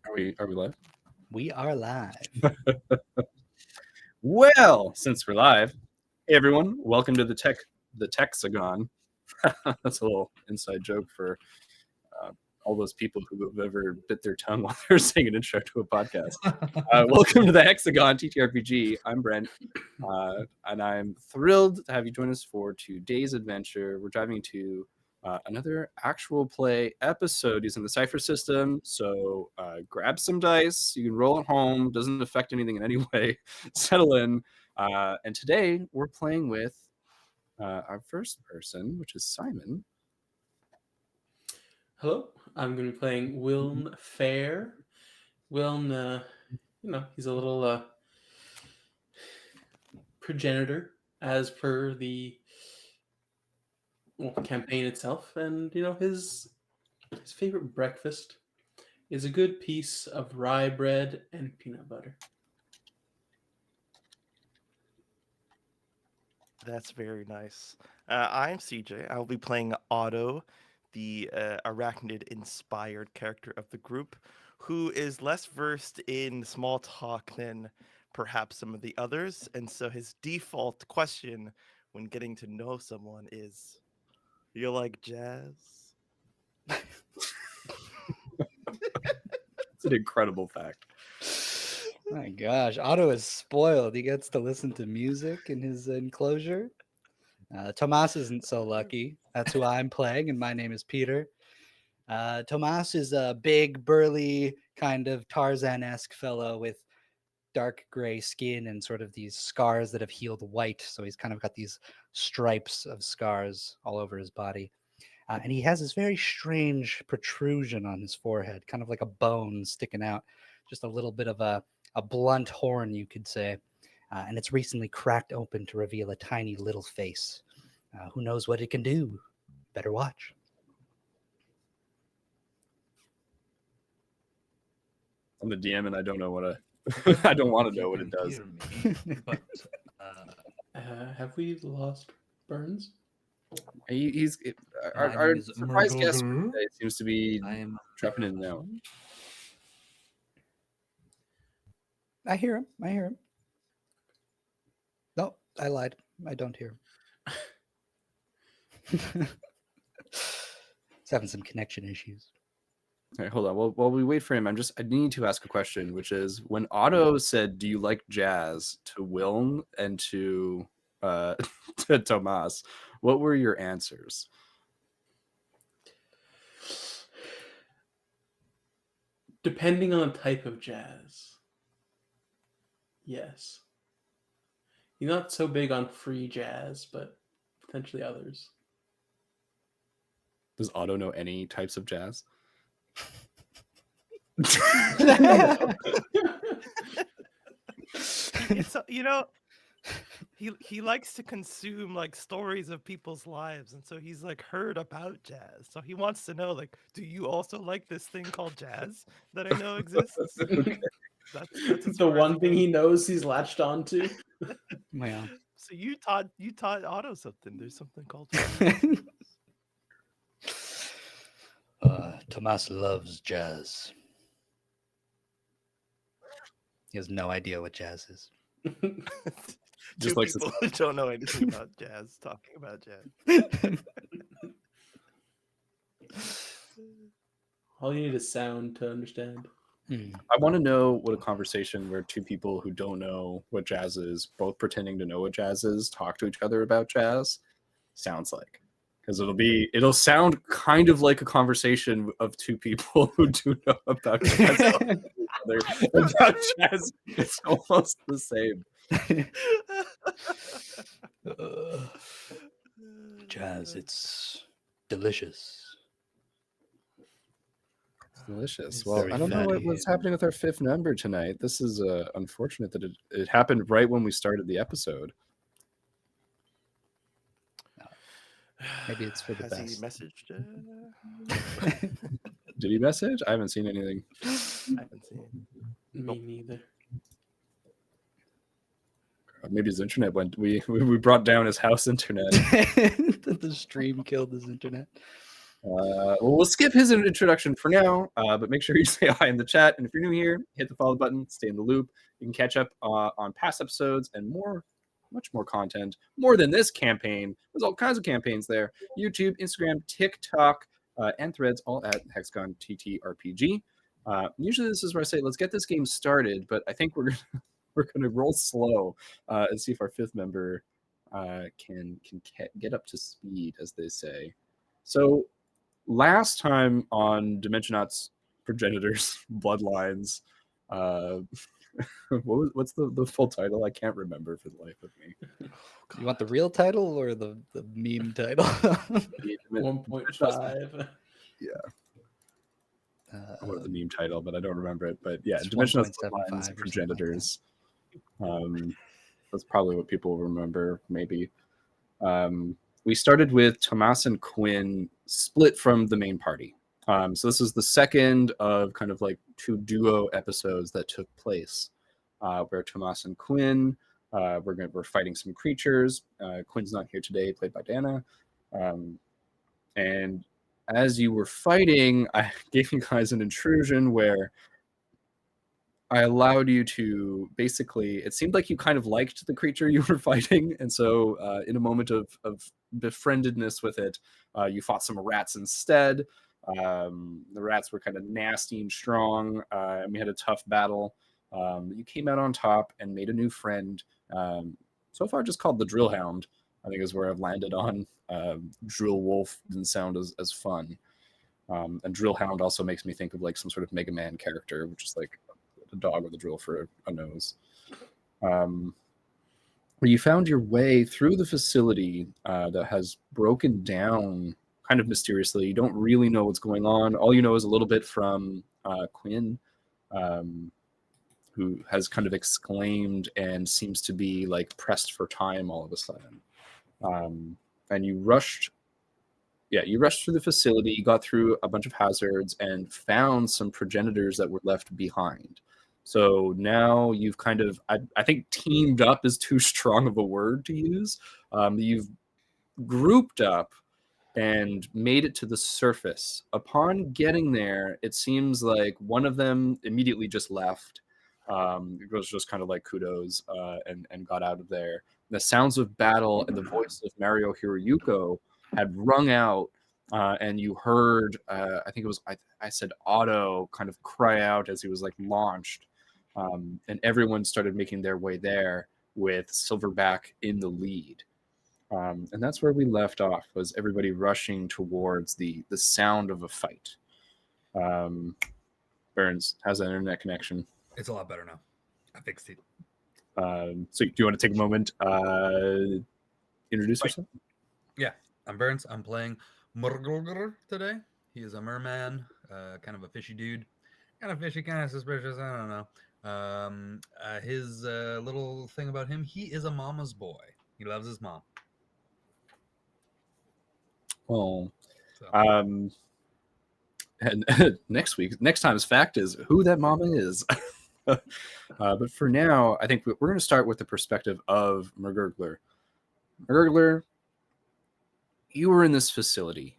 Are we live? We are live. Well, since we're live, hey everyone, welcome to the TheHexagon. That's a little inside joke for all those people who have ever bit their tongue while they're saying an intro to a podcast. Welcome to the Hexagon TTRPG. I'm Brent, and I'm thrilled to have you join us for today's adventure. We're diving into another actual play episode using the Cypher system. So grab some dice. You can roll at home. Doesn't affect anything in any way. Settle in. And today we're playing with our first person, which is Simon. Hello, I'm going to be playing Wilm Fair. Wilm, he's a little progenitor as per the campaign itself. And, his favorite breakfast is a good piece of rye bread and peanut butter. That's very nice. I'm CJ. I'll be playing Otto, the arachnid-inspired character of the group, who is less versed in small talk than perhaps some of the others. And so his default question when getting to know someone is, "You like jazz?" It's an incredible fact. My gosh, Otto is spoiled. He gets to listen to music in his enclosure. Tomas isn't so lucky. That's who I'm playing, and my name is Peter. Tomas is a big, burly, kind of Tarzan-esque fellow with dark gray skin and sort of these scars that have healed white. So he's kind of got these stripes of scars all over his body. And he has this very strange protrusion on his forehead, kind of like a bone sticking out, just a little bit of a blunt horn, you could say. And it's recently cracked open to reveal a tiny little face. Who knows what it can do? Better watch. I'm the DM, and I don't know what I don't want to know what it does. But, Have we lost Burns? Our surprise guest today seems to be I am dropping in now. I hear him. No, I lied. I don't hear him. He's having some connection issues. All right, hold on. While we wait for him, I need to ask a question, which is when Otto said, "Do you like jazz?" to Wilm and to to Tomas, what were your answers? Depending on the type of jazz. Yes. He's not so big on free jazz, but potentially others. Does Otto know any types of jazz? It's, he likes to consume like stories of people's lives, and so he's like heard about jazz. So he wants to know, like, do you also like this thing called jazz that I know exists? That's as the far as one it thing goes. he knows he's latched onto. Well, So you taught Otto something. There's something called jazz. Tomas loves jazz. He has no idea what jazz is. Just Two likes people who don't know anything about jazz talking about jazz. All you need is sound to understand. I want to know what a conversation where two people who don't know what jazz is, both pretending to know what jazz is, talk to each other about jazz sounds like. Because it'll sound kind of like a conversation of two people who do know about jazz. About jazz. It's almost the same. Jazz, it's delicious. It's delicious. It's Well, very I don't know fatty. what's happening with our fifth member tonight. This is unfortunate that it happened right when we started the episode. Maybe it's for the Has best. he messaged? Did he message? I haven't seen anything. I haven't seen. Me neither. Maybe his internet went. We brought down his house internet. The stream killed his internet. We'll skip his introduction for now, but make sure you say hi in the chat. And if you're new here, hit the follow button, stay in the loop. You can catch up on past episodes and much more content, more than this campaign. There's all kinds of campaigns there. YouTube, Instagram, TikTok, and Threads, all at HexagonTTRPG. Usually this is where I say, let's get this game started, but I think we're gonna roll slow and see if our fifth member can get up to speed, as they say. So last time on Dimensionauts, Progenitors, Bloodlines, what's the full title? I can't remember for the life of me. You want the real title or the meme title? 1.5. Yeah. I wanted the meme title, but I don't remember it. But yeah, It's Dimensionauts, 1.75 or Bloodlines, something like Progenitors. That's probably what people remember, maybe. We started with Tomas and Quinn split from the main party. So this is the second of kind of like 2 duo episodes that took place, where Tomas and Quinn we're fighting some creatures. Quinn's not here today, played by Dana. And as you were fighting, I gave you guys an intrusion where I allowed you to basically, it seemed like you kind of liked the creature you were fighting. And so in a moment of befriendedness with it, you fought some rats instead. The rats were kind of nasty and strong, and we had a tough battle. You came out on top and made a new friend. So far just called the Drill Hound, I think is where I've landed on. Drill Wolf didn't sound as fun. And Drill Hound also makes me think of like some sort of Mega Man character, which is like a dog with a drill for a nose. You found your way through the facility that has broken down kind of mysteriously. You don't really know what's going on. All you know is a little bit from Quinn, who has kind of exclaimed and seems to be like pressed for time all of a sudden. And you rushed through the facility, you got through a bunch of hazards and found some progenitors that were left behind. So now you've kind of, I think teamed up is too strong of a word to use. You've grouped up and made it to the surface. Upon getting there, it seems like one of them immediately just left. It was just kind of like kudos and got out of there. The sounds of battle and the voice of Mario Hiroyuko had rung out, and you heard, I think it was, I said Otto kind of cry out as he was like launched, and everyone started making their way there with Silverback in the lead. And that's where we left off, was everybody rushing towards the sound of a fight. Burns, how's that internet connection? It's a lot better now. I fixed it. So do you want to take a moment, introduce yourself? Yeah, I'm Burns. I'm playing Murgulgur today. He is a merman, kind of a fishy dude. Kind of fishy, kind of suspicious. I don't know. His little thing about him, he is a mama's boy. He loves his mom. Oh. So. And next time's fact is who that mama is. But for now, I think we're going to start with the perspective of Murgulgur. Murgulgur, you were in this facility.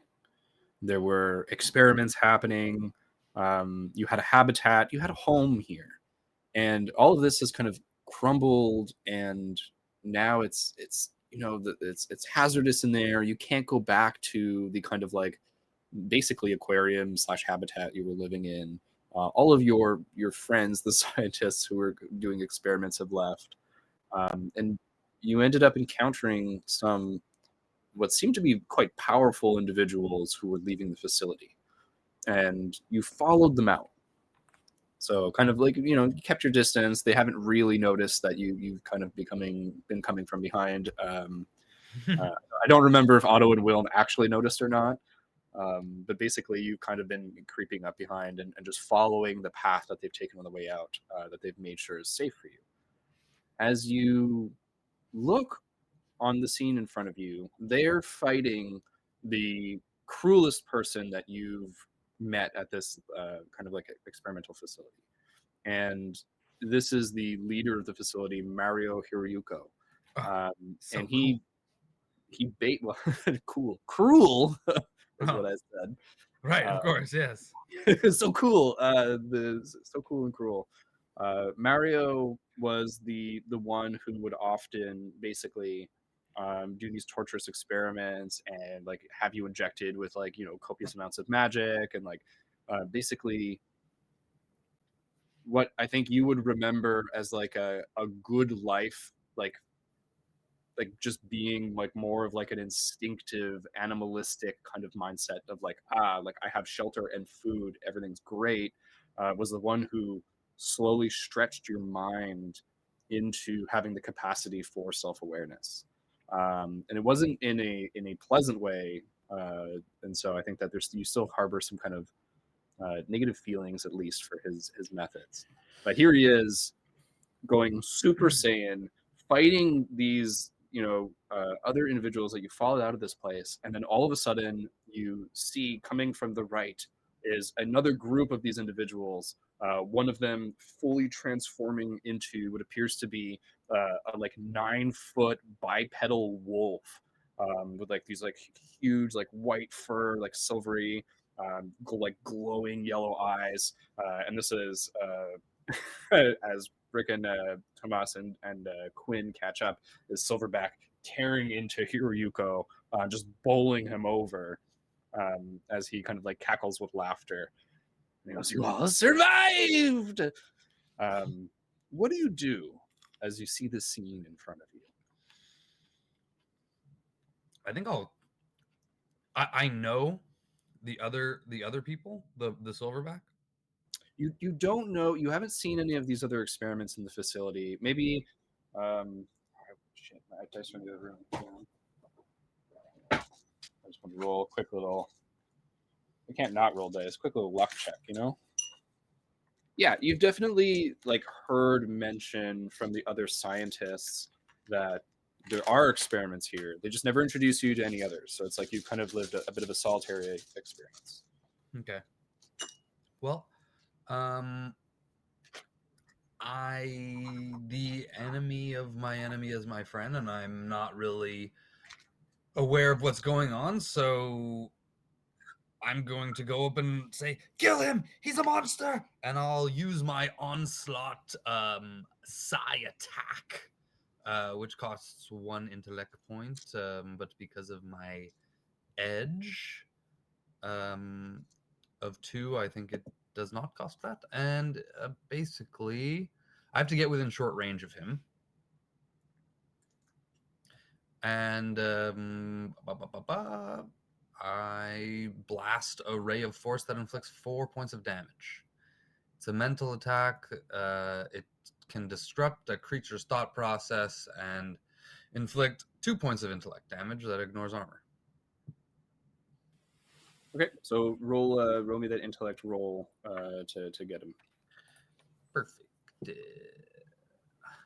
There were experiments happening. You had a habitat. You had a home here. And all of this has kind of crumbled, and now it's hazardous in there. You can't go back to the kind of like basically aquarium / habitat you were living in. All of your friends, the scientists who were doing experiments, have left, and you ended up encountering some what seemed to be quite powerful individuals who were leaving the facility, and you followed them out. So kind of like, you kept your distance. They haven't really noticed that you've kind of been coming from behind. I don't remember if Otto and Will actually noticed or not. But basically, you've kind of been creeping up behind and just following the path that they've taken on the way out, that they've made sure is safe for you. As you look on the scene in front of you, they're fighting the cruelest person that you've met at this kind of like experimental facility. And this is the leader of the facility, Mario Hiroyuko. So And he he bait well, cruel is Oh. what I said. Right, of course, yes. So cool. So cool and cruel. Mario was the one who would often basically do these torturous experiments and like have you injected with like copious amounts of magic and like basically what I think you would remember as like a good life, like just being like more of like an instinctive animalistic kind of mindset of like like I have shelter and food, everything's great, was the one who slowly stretched your mind into having the capacity for self-awareness, and it wasn't in a pleasant way, and so I think that you still harbor some kind of negative feelings, at least for his methods, but here he is going Super Saiyan, fighting these other individuals that you followed out of this place, and then all of a sudden you see coming from the right is another group of these individuals. One of them fully transforming into what appears to be a like 9-foot bipedal wolf, with like these like huge like white fur, like silvery, like glowing yellow eyes, and this is as Rick and Tomas and Quinn catch up, is Silverback tearing into Hiroyuko, just bowling him over, as he kind of like cackles with laughter. And he goes, "You all survived!" What do you do as you see this scene in front of you? I think I know the other people, the Silverback. You don't know, you haven't seen any of these other experiments in the facility. Maybe shit, my dice are in the other room. I just want to roll a quick little, we can't not roll dice, quick little luck check, Yeah, you've definitely like heard mention from the other scientists that there are experiments here. They just never introduce you to any others. So it's like you've kind of lived a bit of a solitary experience. Okay. Well, the enemy of my enemy is my friend, and I'm not really aware of what's going on, so I'm going to go up and say, "Kill him! He's a monster!" And I'll use my onslaught psi attack, which costs 1 intellect point, but because of my edge of 2, I think it does not cost that. And basically, I have to get within short range of him. And I blast a ray of force that inflicts 4 points of damage. It's a mental attack. It can disrupt a creature's thought process and inflict 2 points of intellect damage that ignores armor. Okay, so roll me that intellect roll to get him. Perfect. I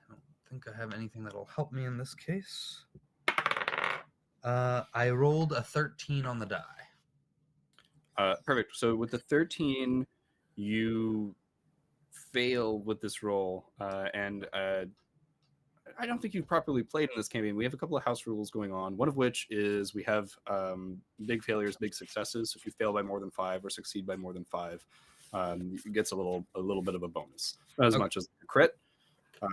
don't think I have anything that'll help me in this case. I rolled a 13 on the die. Perfect. So with the 13, you fail with this roll, and I don't think you've properly played in this campaign. We have a couple of house rules going on, one of which is we have big failures, big successes. If you fail by more than 5 or succeed by more than 5, it gets a little bit of a bonus. Not as much as a crit, but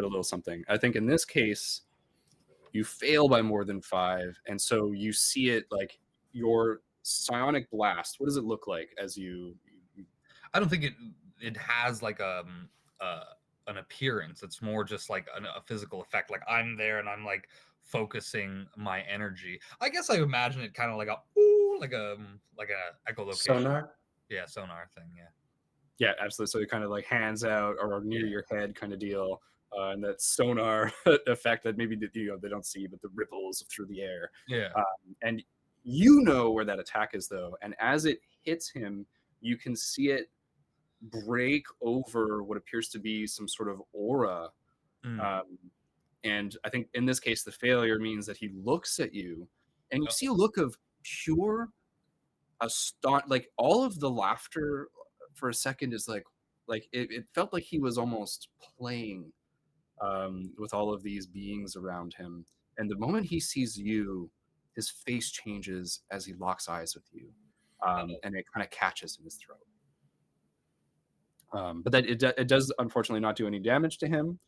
a little something. I think in this case, you fail by more than 5, and so you see it like your psionic blast. What does it look like as you? I don't think it has like an appearance. It's more just like a physical effect. Like I'm there and I'm like focusing my energy. I guess I imagine it kind of like a echolocation. Sonar? Yeah, sonar thing. Yeah. Yeah, absolutely. So it kind of like hands out or near your head kind of deal, and that sonar effect that maybe they don't see, but the ripples through the air. Yeah. And you know where that attack is though, and as it hits him, you can see it break over what appears to be some sort of aura. And I think in this case, the failure means that he looks at you, and you see a look of pure like all of the laughter for a second is like it felt like he was almost playing with all of these beings around him, And the moment he sees you, his face changes as he locks eyes with you, and it kind of catches in his throat. But that it does unfortunately not do any damage to him.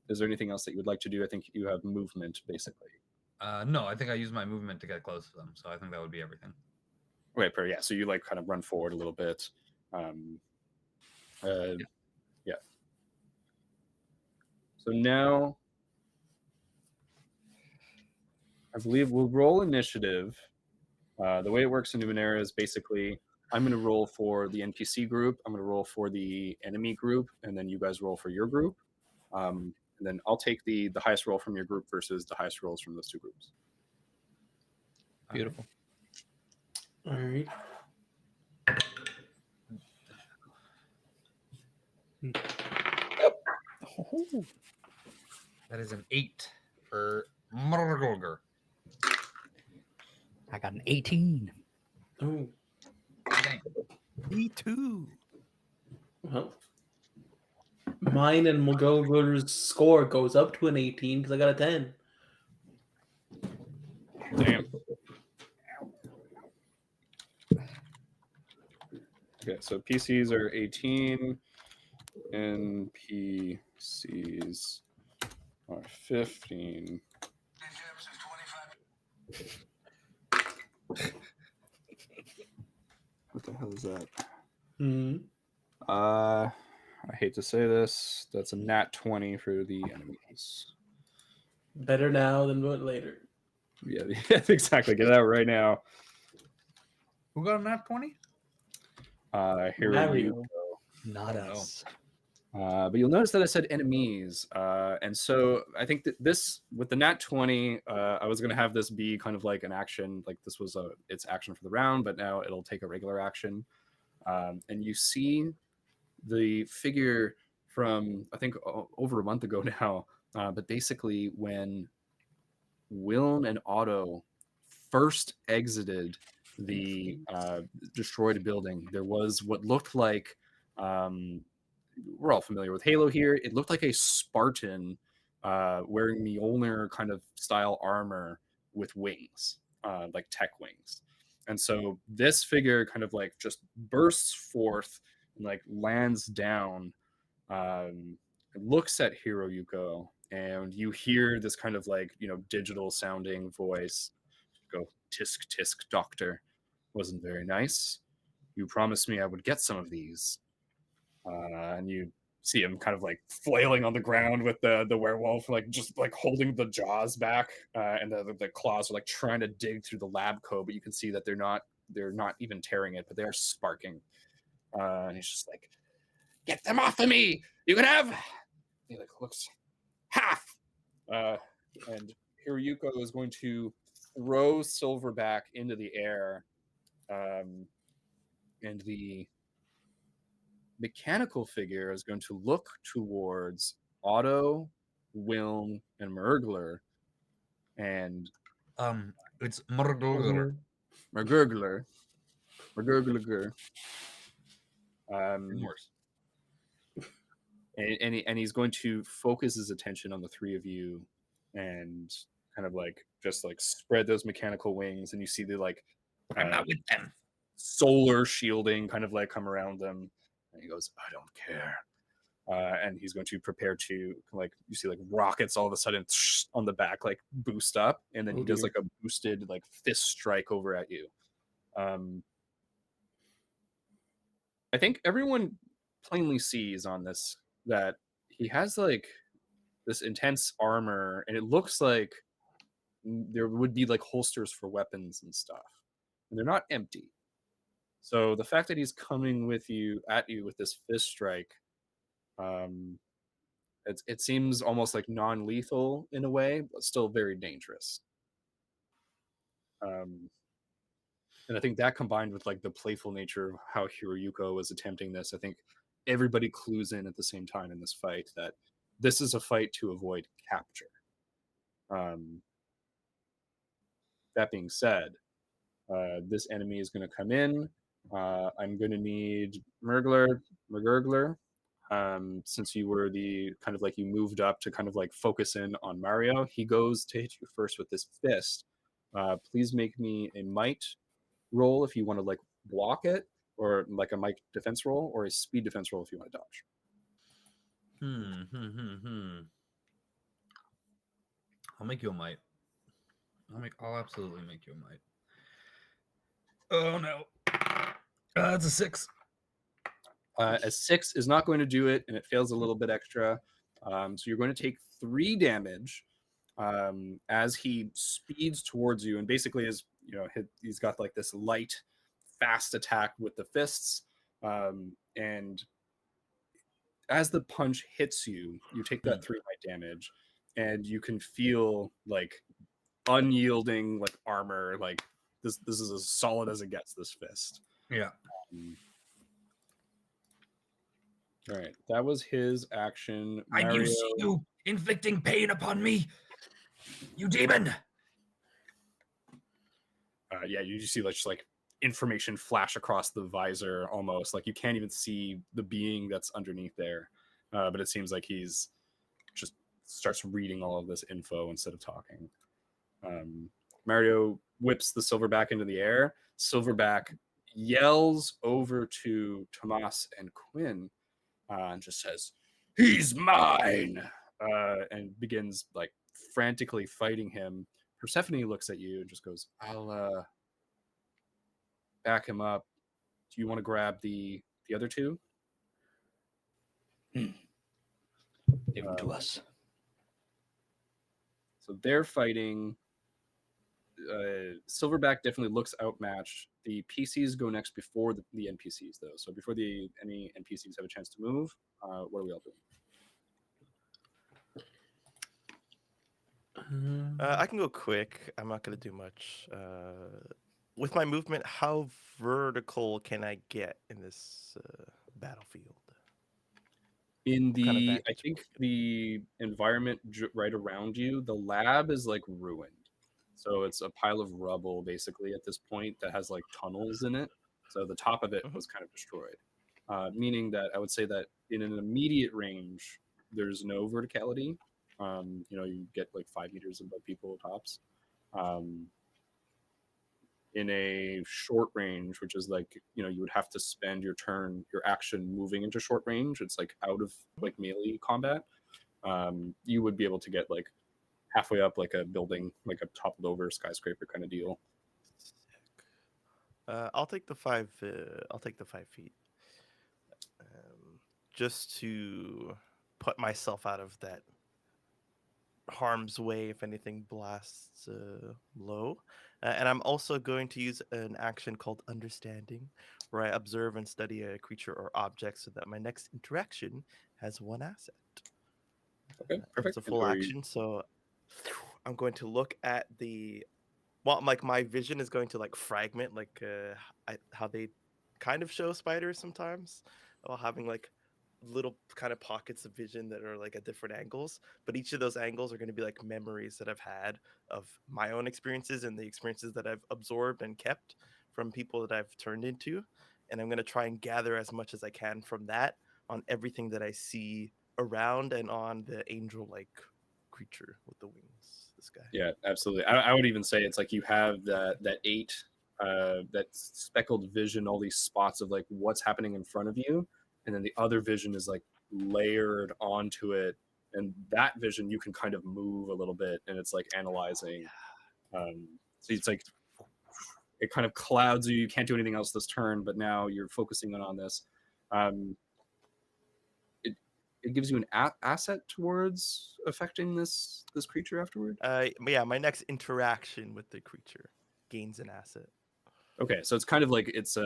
Is there anything else that you would like to do? I think you have movement, basically. No, I think I use my movement to get close to them, so I think that would be everything. Right, yeah. So you like kind of run forward a little bit. Yeah. So now, I believe we'll roll initiative. The way it works in Numenera is basically I'm going to roll for the NPC group, I'm going to roll for the enemy group, and then you guys roll for your group. And then I'll take the highest roll from your group versus the highest rolls from those two groups. Beautiful. All right. Oh, That is an 8 for Murgulgur. I got an 18. Oh, Dang. Me too. well. Mine and McGregor's score goes up to an 18 because I got a 10. Damn. Okay, so PCs are 18, NPCs are 15. What the hell is that? Hmm. I hate to say this. That's a nat 20 for the enemies. Better now than later. Yeah, exactly. Get it out right now. Who got a nat 20? Here Mario. you go. Not Oh, no. us. But you'll notice that I said enemies. And so I think that this, with the nat 20, I was going to have this be kind of like an action. Like this was its action for the round, but now it'll take a regular action. And you see the figure from, I think, over a month ago now. But basically when Wiln and Otto first exited the destroyed building, there was what looked like, we're all familiar with Halo here, it looked like a Spartan wearing Mjolnir kind of style armor with wings, like tech wings. And so this figure kind of like just bursts forth and like lands down, looks at Hiroyuko, and you hear this kind of like, digital sounding voice go, "Tisk tisk, doctor. Wasn't very nice. You promised me I would get some of these." And you see him kind of like flailing on the ground with the werewolf, like just like holding the jaws back, and the claws are like trying to dig through the lab coat, but you can see that they're not even tearing it, but they're sparking. And he's just like, "Get them off of me! You can have." He like looks half. And Hiroyuko is going to throw Silverback into the air, and the mechanical figure is going to look towards Otto, Wilm, and Murgler, and It's Murgulgur. Murgler. Worse. And he's going to focus his attention on the three of you, and kind of like just like spread those mechanical wings, and you see the like I'm not with them. solar shielding kind of like come around them, and he goes, "I don't care." And he's going to prepare to, like, you see like rockets all of a sudden on the back like boost up, and then Oh, he does dear. like a boosted like fist strike over at you. I think everyone plainly sees on this that he has like this intense armor, and it looks like there would be like holsters for weapons and stuff, and they're not empty. So the fact that he's coming at you with this fist strike, it seems almost like non-lethal in a way, but still very dangerous. And I think that, combined with like the playful nature of how Hiroyuko was attempting this, I think everybody clues in at the same time in this fight that this is a fight to avoid capture. That being said, this enemy is going to come in. I'm going to need Murgler. since you were the kind of like you moved up to kind of like focus in on Mario, he goes to hit you first with this fist. Please make me a might roll if you want to like block it, or like a might defense roll, or a speed defense roll if you want to dodge. I'll make you a might. I'll absolutely make you a might. Oh no. That's a 6. A 6 is not going to do it, and it fails a little bit extra. So you're going to take 3 damage as he speeds towards you, and basically is he's got like this light, fast attack with the fists, and as the punch hits you, you take that 3 light damage, and you can feel like unyielding like armor. Like this is as solid as it gets. This fist. Yeah. All right, that was his action. I Mario... do see you inflicting pain upon me, you demon. Yeah, you just see just like information flash across the visor, almost like you can't even see the being that's underneath there. But it seems like he's just starts reading all of this info instead of talking. Mario whips the silverback into the air. Silverback yells over to Tomas and Quinn and just says, "He's mine!" And begins like frantically fighting him. Persephone looks at you and just goes, "I'll back him up. Do you want to grab the other two?" Give them to us. So they're fighting. Silverback definitely looks outmatched. The PCs go next before the NPCs, though. So before any NPCs have a chance to move, what are we all doing? I can go quick. I'm not going to do much. With my movement, how vertical can I get in this battlefield? In What kind of the, I vantage think point? the environment right around you, the lab is like ruined. So it's a pile of rubble basically at this point that has like tunnels in it. So the top of it was kind of destroyed, meaning that I would say that in an immediate range, there's no verticality. You get like 5 meters above people tops. In a short range, which is like, you would have to spend your action moving into short range. It's like out of like melee combat. You would be able to get like halfway up like a building, like a toppled over skyscraper kind of deal. I'll take the 5. I'll take the 5 feet, just to put myself out of that harm's way if anything blasts low. And I'm also going to use an action called Understanding, where I observe and study a creature or object so that my next interaction has 1 asset. Okay, perfect. It's a full action, so I'm going to look at like my vision is going to like fragment, like how they kind of show spiders sometimes, while having like little kind of pockets of vision that are like at different angles, but each of those angles are going to be like memories that I've had of my own experiences and the experiences that I've absorbed and kept from people that I've turned into, and I'm going to try and gather as much as I can from that on everything that I see around and on the angel like creature with the wings, this guy. Yeah, absolutely. I would even say it's like you have that 8 that speckled vision, all these spots of like what's happening in front of you, and then the other vision is like layered onto it, and that vision you can kind of move a little bit, and it's like analyzing. So it's like it kind of clouds you. You can't do anything else this turn, but now you're focusing on this. It gives you an asset towards affecting this creature afterward. Yeah, my next interaction with the creature gains an asset. Okay, so it's kind of like it's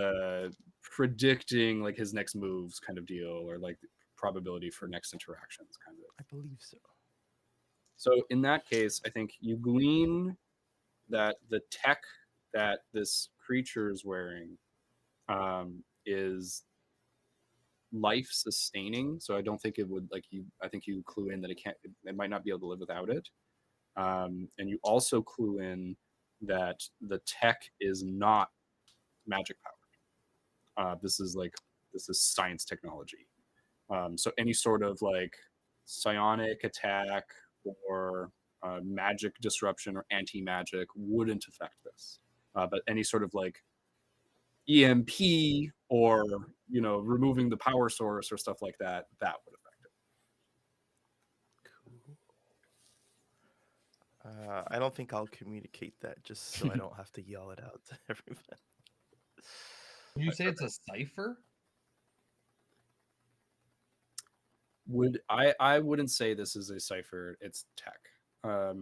predicting like his next moves kind of deal, or like probability for next interactions kind of. I believe so. So in that case, I think you glean that the tech that this creature is wearing is life sustaining. So I don't think it would like you. I think you clue in that it might not be able to live without it. And you also clue in that the tech is not magic powered. This is science technology. So any sort of like psionic attack or magic disruption or anti-magic wouldn't affect this. But any sort of like EMP or removing the power source or stuff like that, that would affect it. I don't think I'll communicate that just so I don't have to yell it out to everybody. Would you say it's a cipher? I wouldn't say this is a cipher. It's tech. I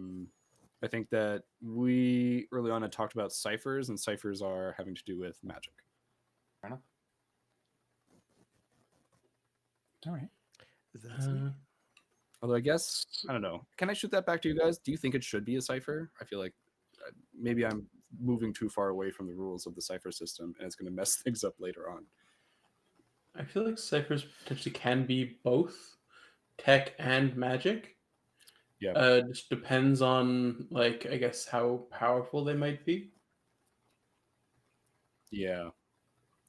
think that we early on had talked about ciphers, and ciphers are having to do with magic. Fair enough. All right. Is that sweet? Although I guess I don't know. Can I shoot that back to you guys? Do you think it should be a cipher? I feel like maybe I'm moving too far away from the rules of the cipher system, and it's going to mess things up later on. I feel like ciphers potentially can be both tech and magic. Yeah. Just depends on, like, I guess how powerful they might be. Yeah.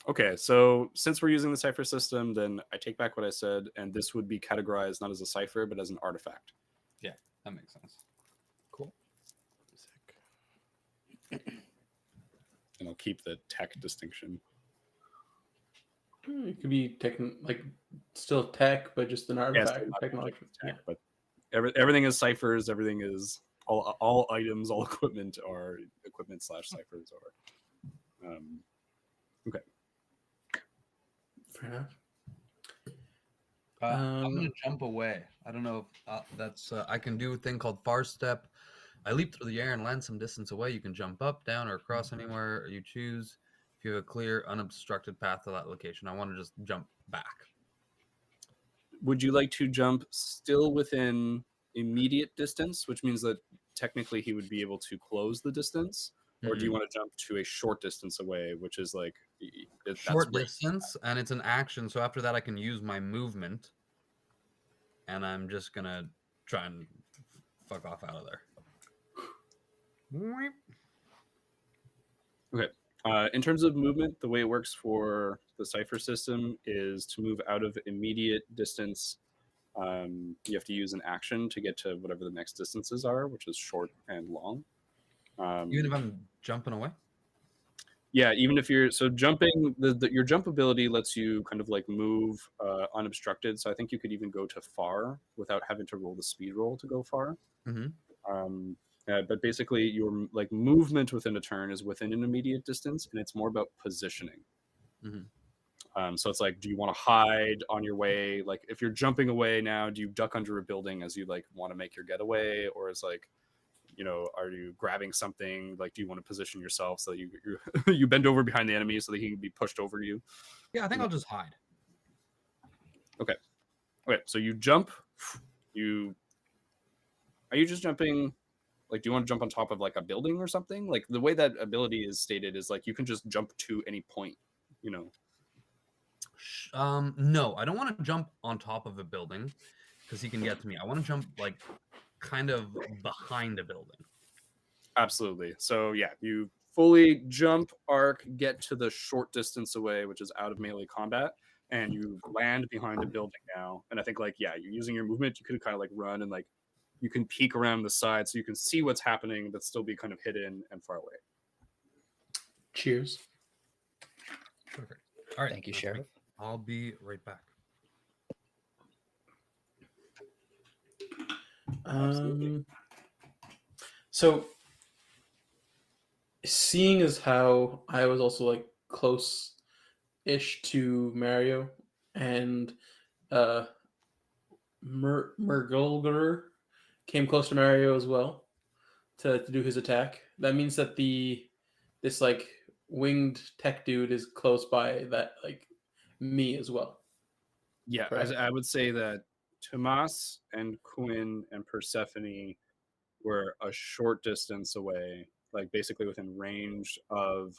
Okay, so since we're using the cipher system, then I take back what I said, and this would be categorized not as a cipher, but as an artifact. Yeah, that makes sense. Cool. Sick. And I'll keep the tech distinction. It could be still tech, but just an artifact not technology. tech, but everything is ciphers. Everything is all items, all equipment are equipment / ciphers. Or okay. Fair enough. I'm gonna jump away. I don't know if that's I can do a thing called far step. I leap through the air and land some distance away. You can jump up, down, or across anywhere you choose. If you have a clear, unobstructed path to that location, I want to just jump back. Would you like to jump still within immediate distance, which means that technically he would be able to close the distance, or do you want to jump to a short distance away, which is like short distance, and it's an action. So after that, I can use my movement, and I'm just gonna try and fuck off out of there. Okay. In terms of movement, the way it works for the cipher system is to move out of immediate distance. You have to use an action to get to whatever the next distances are, which is short and long. Even if I'm jumping away? Yeah, even if you're jumping, your jump ability lets you kind of like move unobstructed. So I think you could even go to far without having to roll the speed roll to go far. Mm-hmm. But basically, your like movement within a turn is within an immediate distance, and it's more about positioning. Mm-hmm. So it's like, do you want to hide on your way? Like, if you're jumping away now, do you duck under a building as you like want to make your getaway, or is like, are you grabbing something? Like, do you want to position yourself so that you you bend over behind the enemy so that he can be pushed over you? Yeah, I think I'll just hide. Okay. So you jump. Are you just jumping? Like, do you want to jump on top of like a building or something? Like the way that ability is stated is like you can just jump to any point. No, I don't want to jump on top of a building because he can get to me. I want to jump like kind of behind a building. Absolutely. So yeah, you fully jump, arc, get to the short distance away, which is out of melee combat, and you land behind a building now. And I think like, yeah, you're using your movement, you could kind of like run and like you can peek around the side so you can see what's happening but still be kind of hidden and far away. Cheers. Perfect. All right. Thank you, Sheriff. I'll be right back. So seeing as how I was also like close-ish to Mario, and Murgulgur came close to Mario as well to do his attack. That means that this like winged tech dude is close by that like me as well. Yeah, Correct. I would say that Tomas and Quinn and Persephone were a short distance away, like basically within range of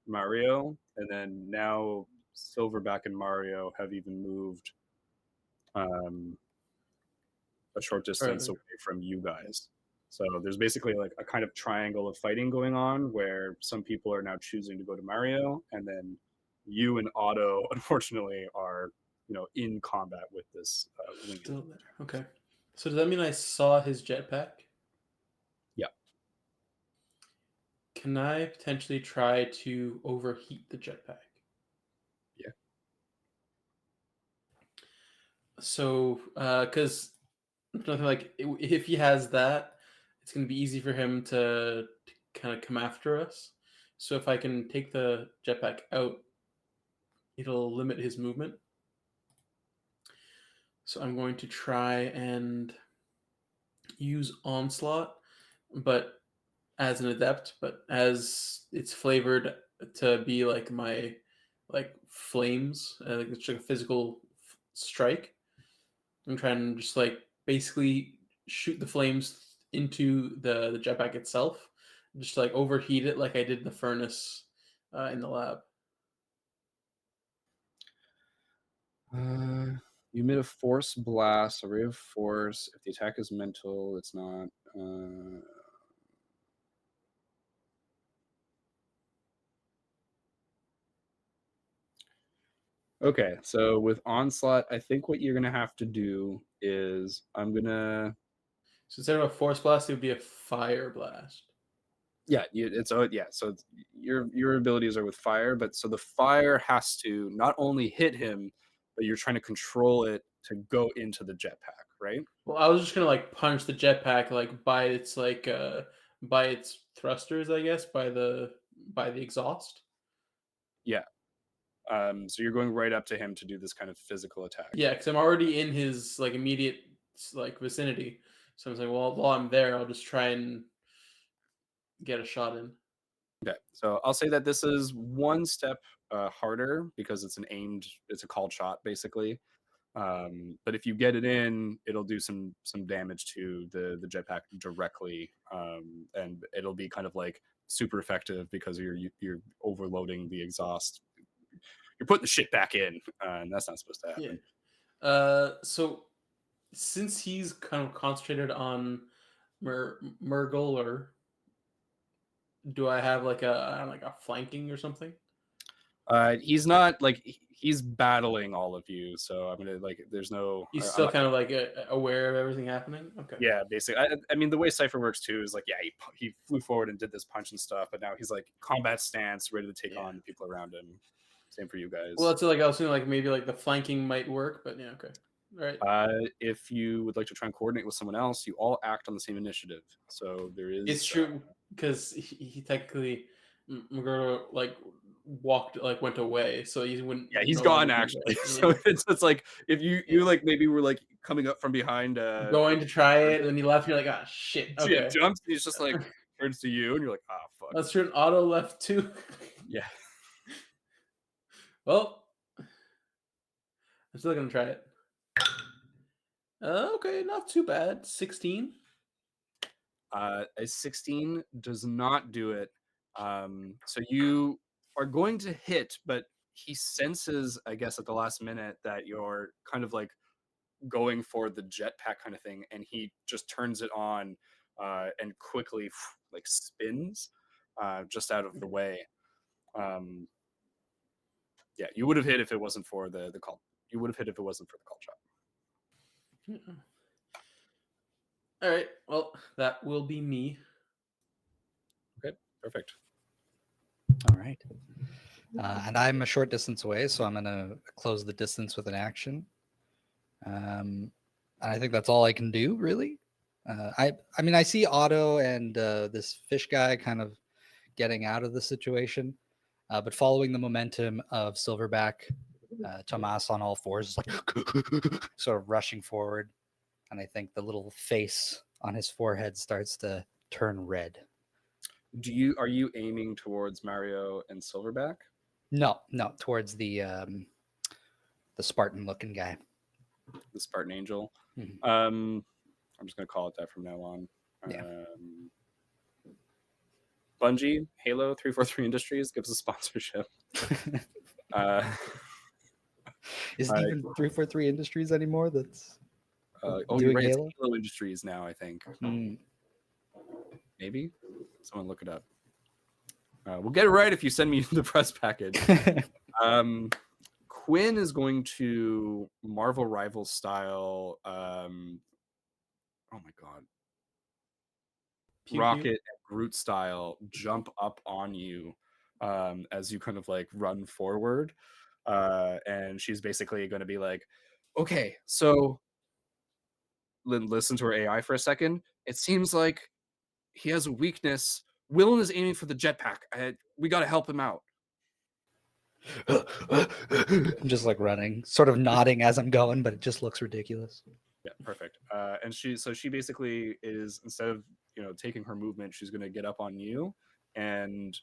Mario, and then now Silverback and Mario have even moved a short distance away from you guys. So there's basically like a kind of triangle of fighting going on where some people are now choosing to go to Mario, and then you and Otto, unfortunately, are in combat with this wing. Still there. Okay. So does that mean I saw his jetpack? Yeah. Can I potentially try to overheat the jetpack? Yeah. So, because nothing like if he has that, it's going to be easy for him to kind of come after us. So if I can take the jetpack out, it'll limit his movement. So I'm going to try and use Onslaught, but as an adept, but as it's flavored to be like my flames, like it's like a physical strike. I'm trying to just like basically shoot the flames into the jetpack itself, just to, like overheat it like I did in the furnace in the lab. You emit a force blast, a ray of force. If the attack is mental, it's not. Okay, so with Onslaught, I think what you're gonna have to do is So instead of a force blast, it would be a fire blast. yeah, so your abilities are with fire, but so the fire has to not only hit him, but you're trying to control it to go into the jetpack, right? Well, I was just gonna like punch the jetpack like by its by its thrusters, I guess, by the exhaust. Yeah. So you're going right up to him to do this kind of physical attack. Yeah, because I'm already in his like immediate like vicinity. So I was like, well, while I'm there, I'll just try and get a shot in. Okay, so I'll say that this is one step harder because it's a called shot basically. But if you get it in, it'll do some damage to the jetpack directly, and it'll be kind of like super effective because you're overloading the exhaust. You're putting the shit back in, and that's not supposed to happen. Yeah. So since he's kind of concentrated on Murgle, do I have like a flanking or something? He's not like he's battling all of you, so I'm gonna like. There's no. He's I'm still not kind of like aware of everything happening. Okay. Yeah, basically. I mean, the way Cypher works too is like, yeah, he flew forward and did this punch and stuff, but now he's like combat stance, ready to take on the people around him. Same for you guys. Well, that's like I was thinking like maybe like the flanking might work, but yeah, okay, all right. If you would like to try and coordinate with someone else, you all act on the same initiative. So there is. It's true because he technically McGurdo like went away, so he wouldn't. Yeah, he's no gone longer be actually. there. So it's like if you like maybe were like coming up from behind, Going to try it, and then he left. You're like, ah, shit. yeah, Okay. jumps. And he's just like turns to you, and you're like, ah, fuck. That's true. Auto left too. Yeah. Well, I'm still gonna try it. Okay, not too bad. 16. A 16 does not do it. So you are going to hit, but he senses, I guess, at the last minute that you're kind of like going for the jetpack kind of thing, and he just turns it on and quickly like spins just out of the way. Yeah, you would have hit if it wasn't for the call. You would have hit if it wasn't for the call shot. Yeah. All right. Well, that will be me. Okay, perfect. All right. And I'm a short distance away, so I'm going to close the distance with an action. And I think that's all I can do, really. I mean, I see Otto and this fish guy kind of getting out of the situation, but following the momentum of Silverback, Tomas on all fours is like sort of rushing forward. And I think the little face on his forehead starts to turn red. Are you aiming towards Mario and Silverback? No, towards the Spartan looking guy. The Spartan Angel. Mm-hmm. I'm just gonna call it that from now on. Yeah. Bungie, Halo 343 Industries gives a sponsorship. Is it even 343 Industries anymore? That's you're right. Halo? It's Halo Industries now, I think. Maybe someone look it up. We'll get it right if you send me the press package. Quinn is going to Marvel Rivals style. Oh my god, Pew, pew. Rocket and Groot style jump up on you as you kind of like run forward. And she's basically going to be like, okay, so listen to her AI for a second. It seems like he has a weakness. Willem is aiming for the jetpack. We got to help him out. I'm just like running, sort of nodding as I'm going, but it just looks ridiculous. Yeah, perfect. And she basically is, instead of taking her movement, she's going to get up on you, and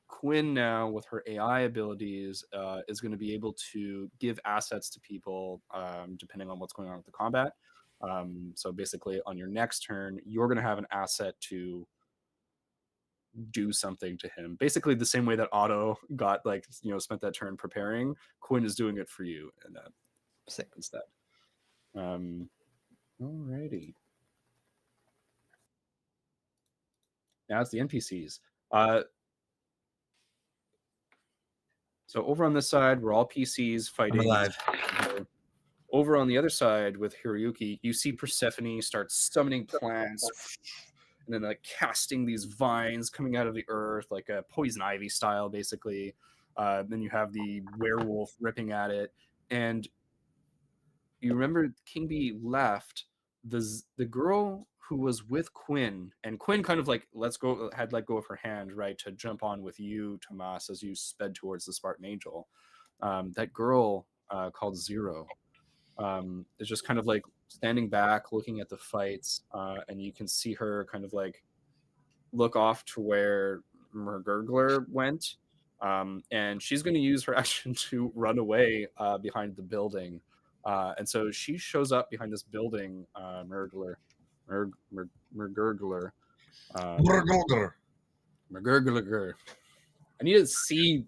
Quinn now with her AI abilities is going to be able to give assets to people depending on what's going on with the combat. So basically, on your next turn, you're going to have an asset to do something to him. Basically, the same way that Otto got spent that turn preparing. Quinn is doing it for you, and Sick. instead. Alrighty. Now it's the NPCs. So over on this side, we're all PCs fighting. I'm alive. Over on the other side with Hiroyuki, you see Persephone start summoning plants and then like casting these vines coming out of the earth, like a poison ivy style, basically. Then you have the werewolf ripping at it. And you remember King Bee left, the girl who was with Quinn, and Quinn kind of like had let go of her hand, right, to jump on with you, Tomas, as you sped towards the Spartan Angel. That girl called Zero is just kind of like standing back looking at the fights, and you can see her kind of like look off to where Mergurgler went, and she's going to use her action to run away behind the building. And so she shows up behind this building, Mergurgler. Murgulgur. Mergurgler. I need to see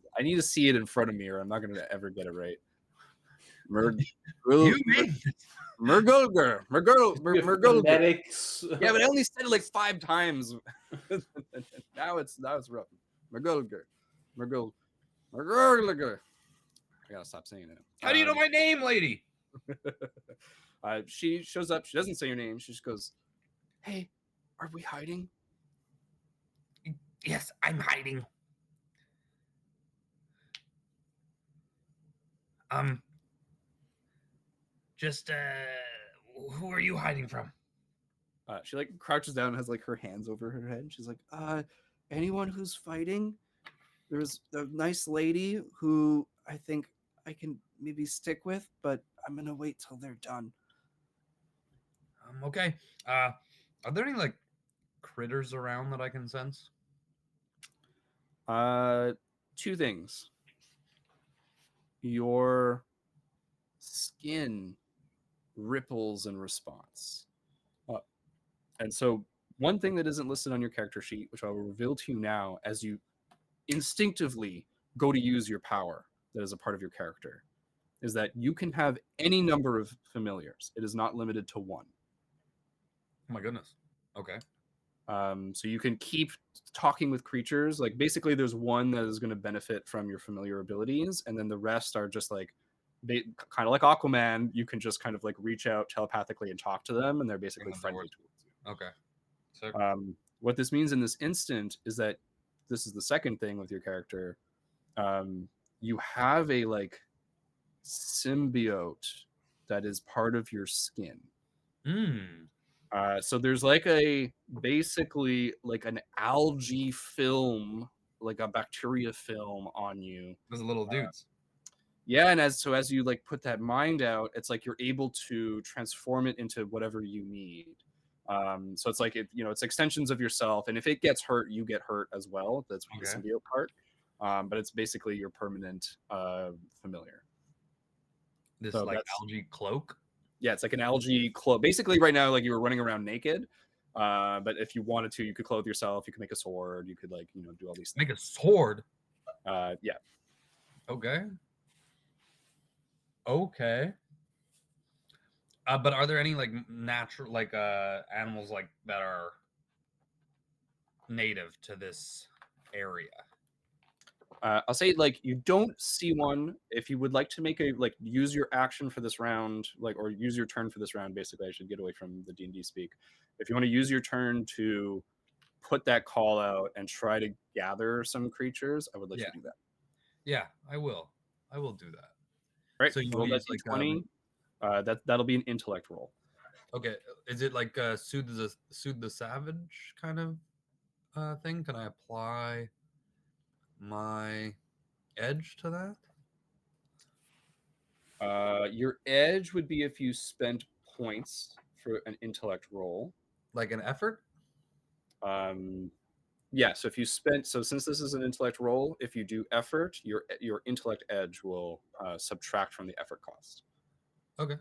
it in front of me, or I'm not going to ever get it right. You made Mergulgur. Phonetics. Yeah, but I only said it like 5 times. now it's rough. Mergulgur. Mergulgur. I gotta stop saying it. How do you know my name, lady? She shows up. She doesn't say your name. She just goes, "Hey, are we hiding?" Yes, I'm hiding. Just who are you hiding from? She like crouches down and has like her hands over her head. She's like, anyone who's fighting? There's a nice lady who I think I can maybe stick with, but I'm gonna wait till they're done. Okay. Are there any like critters around that I can sense? 2 things. Your skin ripples in response. And so one thing that isn't listed on your character sheet, which I will reveal to you now as you instinctively go to use your power that is a part of your character, is that you can have any number of familiars. It is not limited to 1. Oh my goodness. Okay. So you can keep talking with creatures. Like basically there's one that is going to benefit from your familiar abilities, and then the rest are just like kind of like Aquaman. You can just kind of like reach out telepathically and talk to them, and they're basically friendly towards you. Okay. So What this means in this instant is that this is the second thing with your character. You have a like symbiote that is part of your skin. So there's like basically like an algae film, like a bacteria film on you. those little dudes. Yeah, and as you like put that mind out, it's like you're able to transform it into whatever you need. So it's like it's extensions of yourself, and if it gets hurt, you get hurt as well. That's the symbiote part. But it's basically your permanent familiar. This So like algae cloak. Yeah, it's like an algae cloak. Basically, right now, like you were running around naked. But if you wanted to, you could clothe yourself. You could make a sword. You could like do all these things. Make a sword. Yeah. Okay. Okay. But are there any like natural like animals like that are native to this area? I'll say like you don't see one. If you would like to make a like use your action for this round, like or use your turn for this round, basically, I should get away from the D&D speak. If you want to use your turn to put that call out and try to gather some creatures, I would let you do that. Yeah, I will. I will do that. Right. So you Roll want that to use d20. That'll be an intellect roll. Okay, is it like soothe the savage kind of thing? Can I apply my edge to that? Your edge would be if you spent points for an intellect roll. Like an effort? Yeah, so if you spent, so since this is an intellect roll, if you do effort, your intellect edge will subtract from the effort cost. Okay,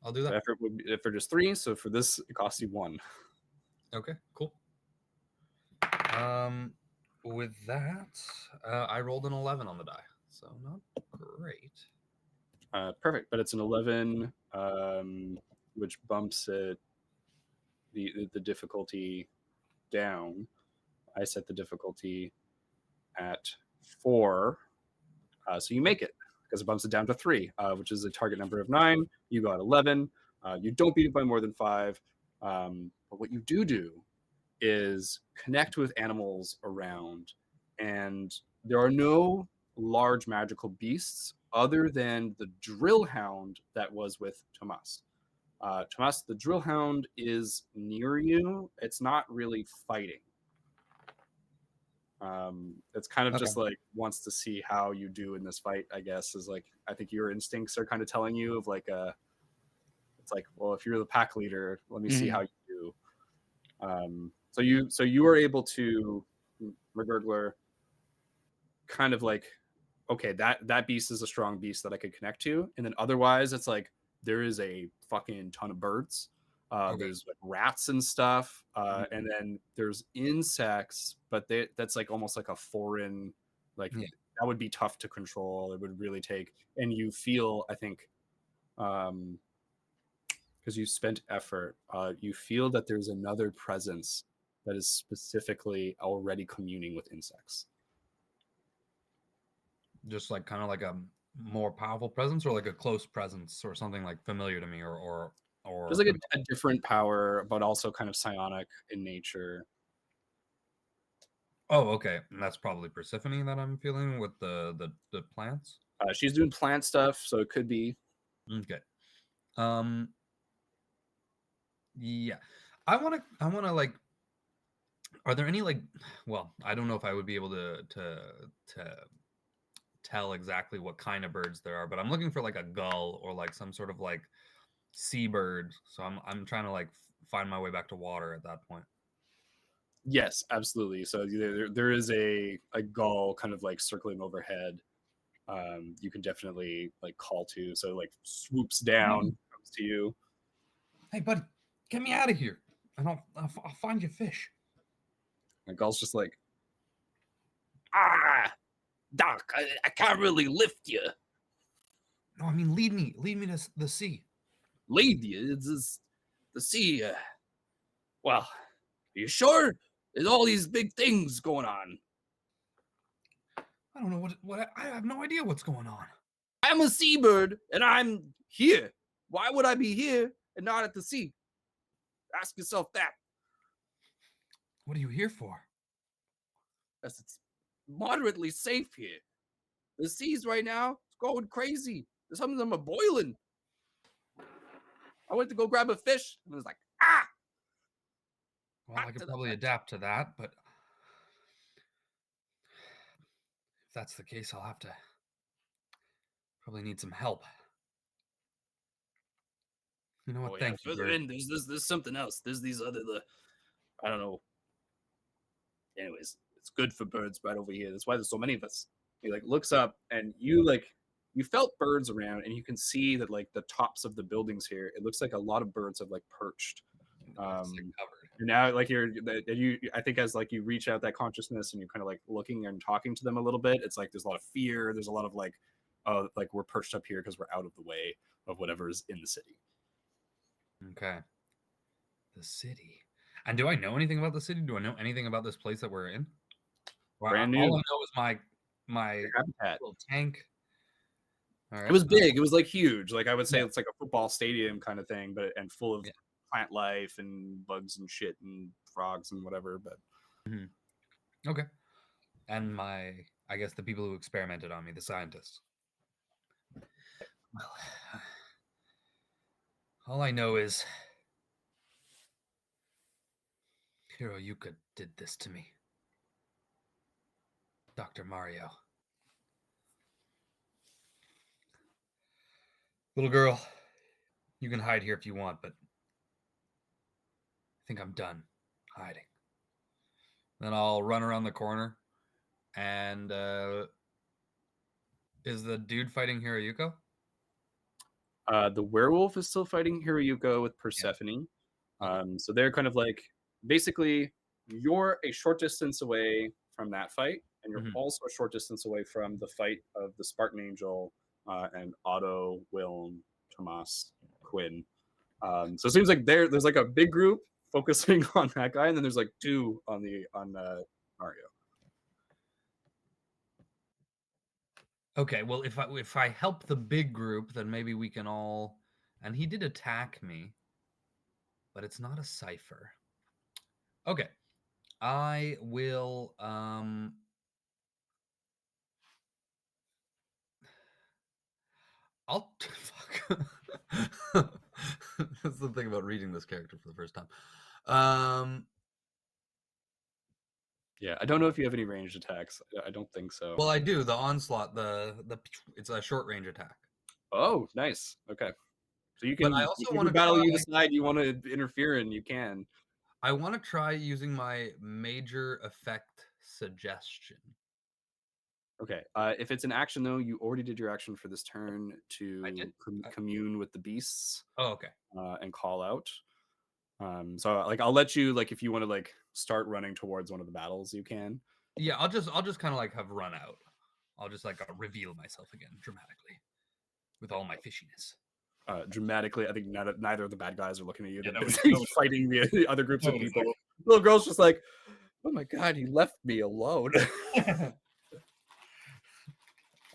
I'll do So that. effort is 3, so for this it costs you 1. Okay, cool. With that, I rolled an 11 on the die, so not great. Perfect, but it's an 11, which bumps it the difficulty down. I set the difficulty at 4, so you make it because it bumps it down to 3, which is a target number of 9. You got 11. You don't beat it by more than 5. But what you do is connect with animals around, and there are no large magical beasts other than the drill hound that was with Tomas. Tomas, the drill hound is near you. It's not really fighting. It's kind of just like wants to see how you do in this fight, I guess. Is like I think your instincts are kind of telling you of like it's like, well, if you're the pack leader, let me see how you do. So you are able to McGurgler kind of like, okay, that beast is a strong beast that I could connect to, and then otherwise it's like there is a fucking ton of birds. There's like rats and stuff, and then there's insects, but that's like almost like a foreign, like that would be tough to control. It would really take, and you feel, I think, because you spent effort, you feel that there's another presence that is specifically already communing with insects. Just like kind of like a more powerful presence, or like a close presence, or something like familiar to me, or there's like a different power, but also kind of psionic in nature. Oh, okay. And that's probably Persephone that I'm feeling with the plants. She's doing plant stuff, so it could be. Okay. Yeah. I wanna like, are there any like, well, I don't know if I would be able to tell exactly what kind of birds there are, but I'm looking for like a gull or like some sort of like seabird. So I'm trying to like find my way back to water at that point. Yes, absolutely. So there is a gull kind of like circling overhead. You can definitely like call to, so like swoops down, comes to you. Hey, buddy, get me out of here, and I'll find you fish. And gull's just like, Doc, I can't really lift you. No, I mean lead me to the sea. Lead you? It's the sea. Well, are you sure? There's all these big things going on. I don't know what I have no idea what's going on. I'm a seabird, and I'm here. Why would I be here and not at the sea? Ask yourself that. What are you here for? Because it's moderately safe here. The seas right now, it's going crazy. Some of them are boiling. I went to go grab a fish, and it was like, Well, I could probably adapt to that, but if that's the case, I'll have to probably need some help. You know what? Thank you. Further in, there's something else. There's these other, I don't know. Anyways, it's good for birds right over here. That's why there's so many of us. He like looks up, and you felt birds around, and you can see that like the tops of the buildings here, it looks like a lot of birds have like perched. And now like I think as like you reach out that consciousness and you're kind of like looking and talking to them a little bit, it's like there's a lot of fear. There's a lot of like we're perched up here because we're out of the way of whatever's in the city. Okay. The city. And do I know anything about the city? Do I know anything about this place that we're in? Well, Brand new. All I know is my habitat. little tank. All right. It was big. It was like huge. Like I would say, Yeah. it's like a football stadium kind of thing, but and full of Yeah. plant life and bugs and shit and frogs and whatever. But Okay. And I guess the people who experimented on me, the scientists. Well, all I know is Hiroyuka did this to me. Dr. Mario. Little girl, you can hide here if you want, but I think I'm done hiding. Then I'll run around the corner, and is the dude fighting Hiroyuko? the werewolf is still fighting Hiroyuko with Persephone. So they're kind of like, basically, you're a short distance away from that fight, and you're also a short distance away from the fight of the Spartan Angel and Otto, Wilm, Tomas, Quinn. So it seems like there's like a big group focusing on that guy, and then there's like two on Mario. Okay, well, if I help the big group, then maybe we can all. And he did attack me, but it's not a Cypher. Okay, I will. I'll fuck. That's the thing about reading this character for the first time. Yeah, I don't know if you have any ranged attacks. I don't think so. Well, I do. The onslaught, it's a short range attack. Oh, nice. Okay, so you can. But I also if you want to battle. try, You decide you want to interfere, and you can. I want to try using my major effect suggestion. Okay. If it's an action, though, you already did your action for this turn to commune with the beasts. Oh, okay. And call out. So like I'll let you, like, if you want to like start running towards one of the battles, you can. Yeah, I'll just kind of like have run out. I'll just like reveal myself again dramatically with all my fishiness. Dramatically, I think neither of the bad guys are looking at you. Yeah, They're fighting the other groups of people. Little girl's just like, oh my god, he left me alone.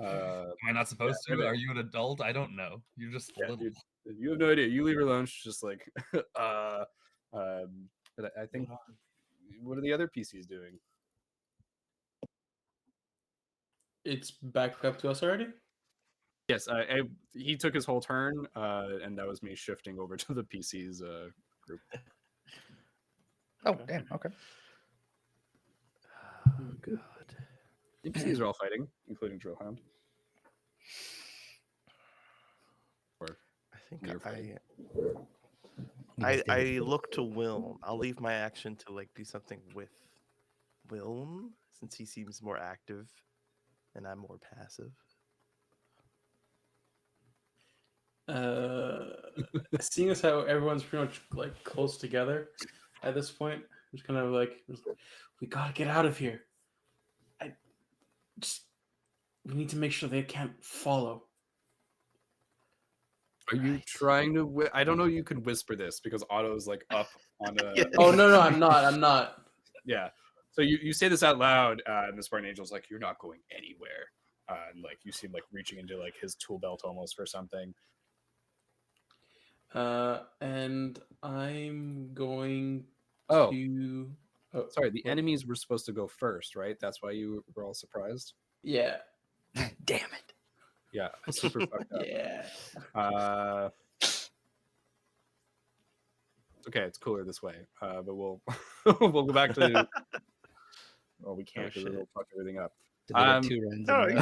Am I not supposed to? Are you an adult? I don't know. You're just little. Dude, you have no idea. You leave her alone. She's just like, but I think, what are the other PCs doing? It's back up to us already? Yes, he took his whole turn, and that was me shifting over to the PC's group. Oh, damn. Okay. Oh, God. The PCs are all fighting, including Drillhound. I think You're fighting. I look to Wilm. I'll leave my action to like do something with Wilm since he seems more active and I'm more passive. Seeing as how everyone's pretty much like close together at this point, just kind of like, we gotta get out of here. We need to make sure they can't follow. Are you trying to? I don't know. You can whisper this because Otto's like up on a. Yeah. Oh no, I'm not. Yeah. So you say this out loud, and the Spartan Angel's like, "You're not going anywhere." And like you seem like reaching into like his tool belt almost for something. And I'm going Oh. to. Oh, Sorry, the what? enemies were supposed to go first, right? That's why you were all surprised. Yeah. Damn it. Yeah, super fucked up. Yeah. Okay, it's cooler this way. But we'll we'll go back to. Well, we can't because it'll fuck everything up. Did they get 2 runs in a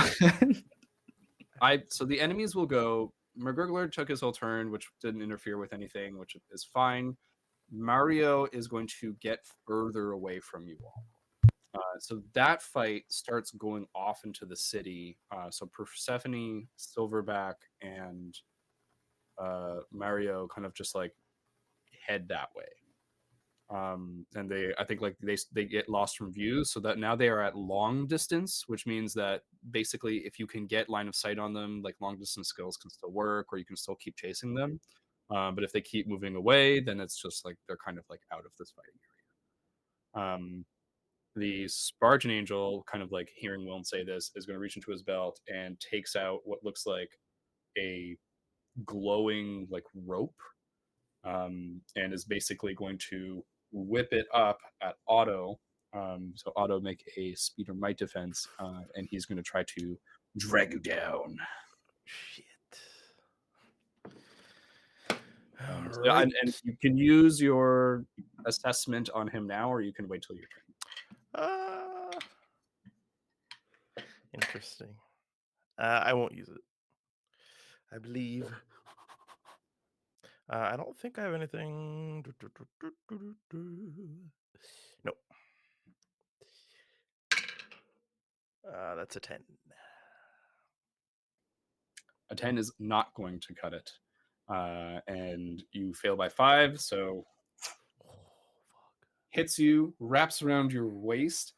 row? So the enemies will go. McGurgler took his whole turn, which didn't interfere with anything, which is fine. Mario is going to get further away from you all. So that fight starts going off into the city. So Persephone, Silverback, and Mario kind of just like head that way. And I think they get lost from view, so that now they are at long distance, which means that basically if you can get line of sight on them, like long distance skills can still work, or you can still keep chasing them. But if they keep moving away, then it's just like they're kind of like out of this fighting area. The Spartan Angel, kind of like hearing Wilm say this, is going to reach into his belt and takes out what looks like a glowing like rope, and is basically going to whip it up at Otto. So Otto make a speed or might defense, and he's going to try to drag you down. Shit. So, and you can use your assessment on him now, or you can wait till your turn. Interesting. I won't use it. I believe. I don't think I have anything. Nope. That's a 10. A 10 is not going to cut it. And you fail by 5, so hits you, wraps around your waist,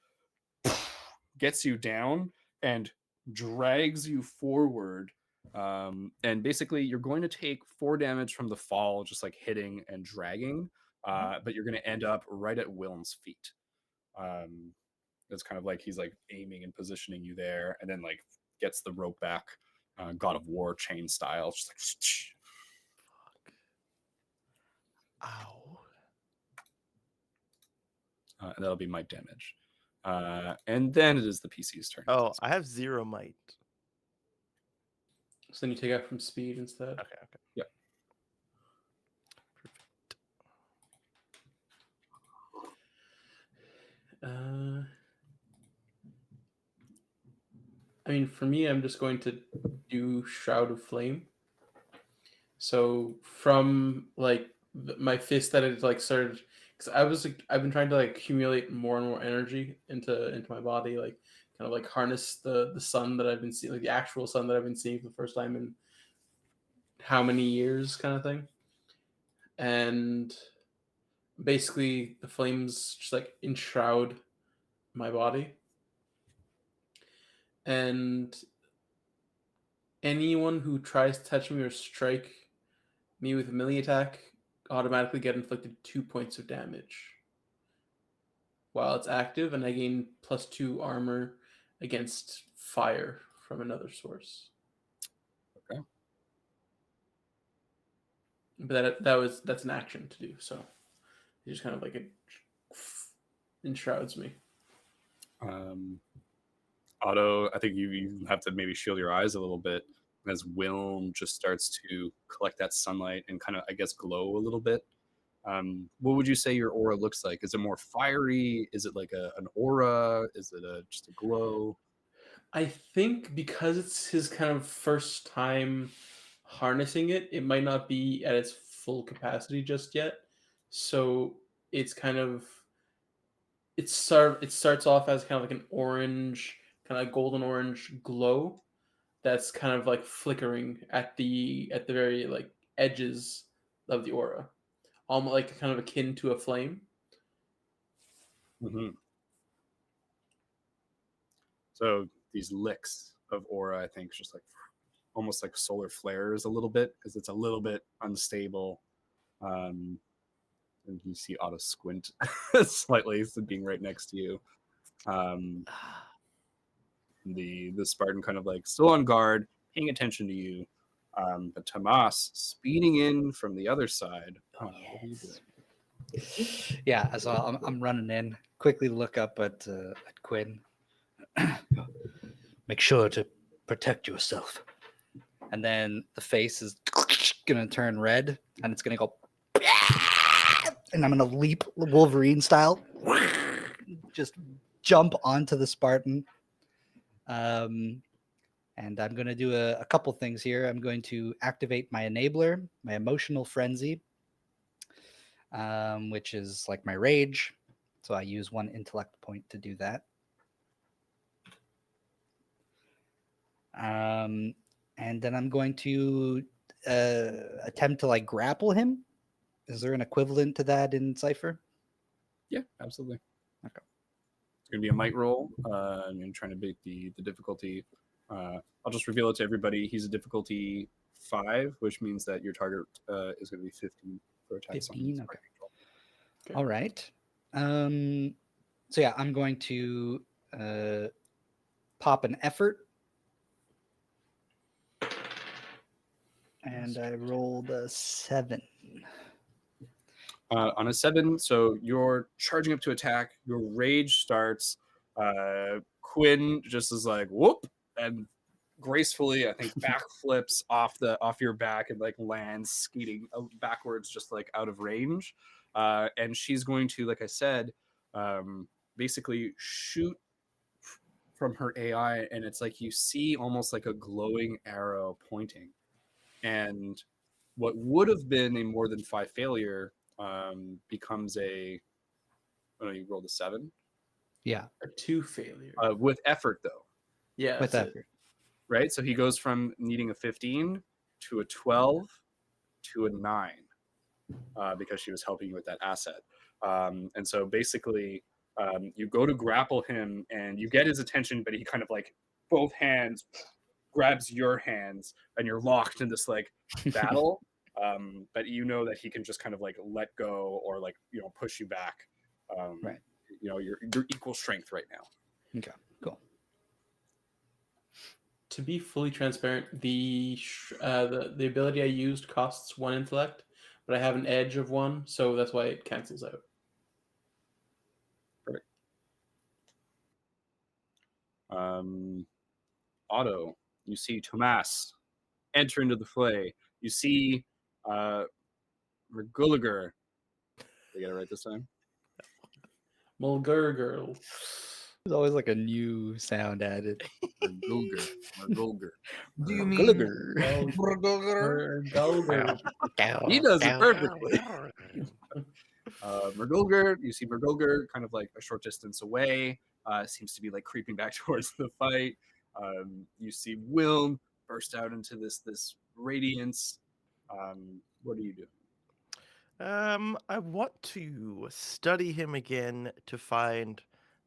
gets you down, and drags you forward. And basically, you're going to take 4 damage from the fall, just like hitting and dragging, but you're going to end up right at Wilm's feet. It's kind of like he's like aiming and positioning you there, and then like gets the rope back, God of War chain style, just like. Ow. And that'll be might damage. And then it is the PC's turn. Oh, I have 0 might. So then you take out from speed instead. Okay. Yep. I mean, for me, I'm just going to do Shroud of Flame. So from like my fist that it like started, because I've been trying to like accumulate more and more energy into my body, like kind of like harness the sun that I've been seeing, like the actual sun that I've been seeing for the first time in how many years, kind of thing. And basically, the flames just like enshroud my body, and anyone who tries to touch me or strike me with a melee attack automatically get inflicted 2 points of damage while it's active, and I gain +2 armor against fire from another source. Okay. But that's an action to do, so it just kind of like it enshrouds me. Otto, I think you have to maybe shield your eyes a little bit as Wilm just starts to collect that sunlight and kind of, I guess, glow a little bit. What would you say your aura looks like? Is it more fiery? Is it like an aura? Is it just a glow? I think because it's his kind of first time harnessing it, it might not be at its full capacity just yet. So it's kind of it starts off as kind of like an orange, kind of golden orange glow that's kind of like flickering at the very like edges of the aura, almost like kind of akin to a flame. Mm-hmm. So these licks of aura, I think, is just like almost like solar flares a little bit because it's a little bit unstable. And you see Otto squint slightly, being right next to you. The Spartan kind of like still on guard, paying attention to you. But Tomas speeding in from the other side. What are you doing? Yeah, so I'm running in. Quickly look up at Quinn. Make sure to protect yourself. And then the face is gonna turn red, and it's gonna go, and I'm gonna leap Wolverine style, just jump onto the Spartan. And I'm going to do a couple things here. I'm going to activate my enabler, my emotional frenzy, which is like my rage. So I use 1 intellect point to do that. And then I'm going to attempt to like grapple him. Is there an equivalent to that in Cypher? Yeah, absolutely. Okay. It's going to be a might roll. I'm trying to beat the difficulty. I'll just reveal it to everybody. He's a difficulty 5, which means that your target is going to be 15 for attacks. 15, on okay. All right. So yeah, I'm going to pop an effort. And I rolled a 7. On a 7, so you're charging up to attack. Your rage starts. Quinn just is like whoop and gracefully, I think, backflips off your back and like lands skating backwards, just like out of range. And she's going to, like I said, basically shoot from her AI, and it's like you see almost like a glowing arrow pointing. And what would have been a more than 5 failure becomes a. Oh no, you rolled a 7. Yeah, A 2 failure. With effort though, Yeah, with that's it. effort. right? So he goes from needing a 15 to a 12 to a 9 because she was helping you with that asset. And so basically, you go to grapple him and you get his attention, but he kind of like both hands grabs your hands and you're locked in this like battle. But you know that he can just kind of like let go or like, push you back. Right. You're equal strength right now. Okay, cool. To be fully transparent, the ability I used costs 1 intellect, but I have an edge of 1, so that's why it cancels out. Perfect. Otto, you see Tomas enter into the fray. You see Mergulliger. Did I get it right this time? Mulgurgirl. There's always like a new sound added. Mergulger. Do you mean Gulliger. Mulgurger. He does it perfectly. Mergulger, you see Mergulger kind of like a short distance away, seems to be like creeping back towards the fight. You see Wilm burst out into this radiance. What are you doing? I want to study him again to find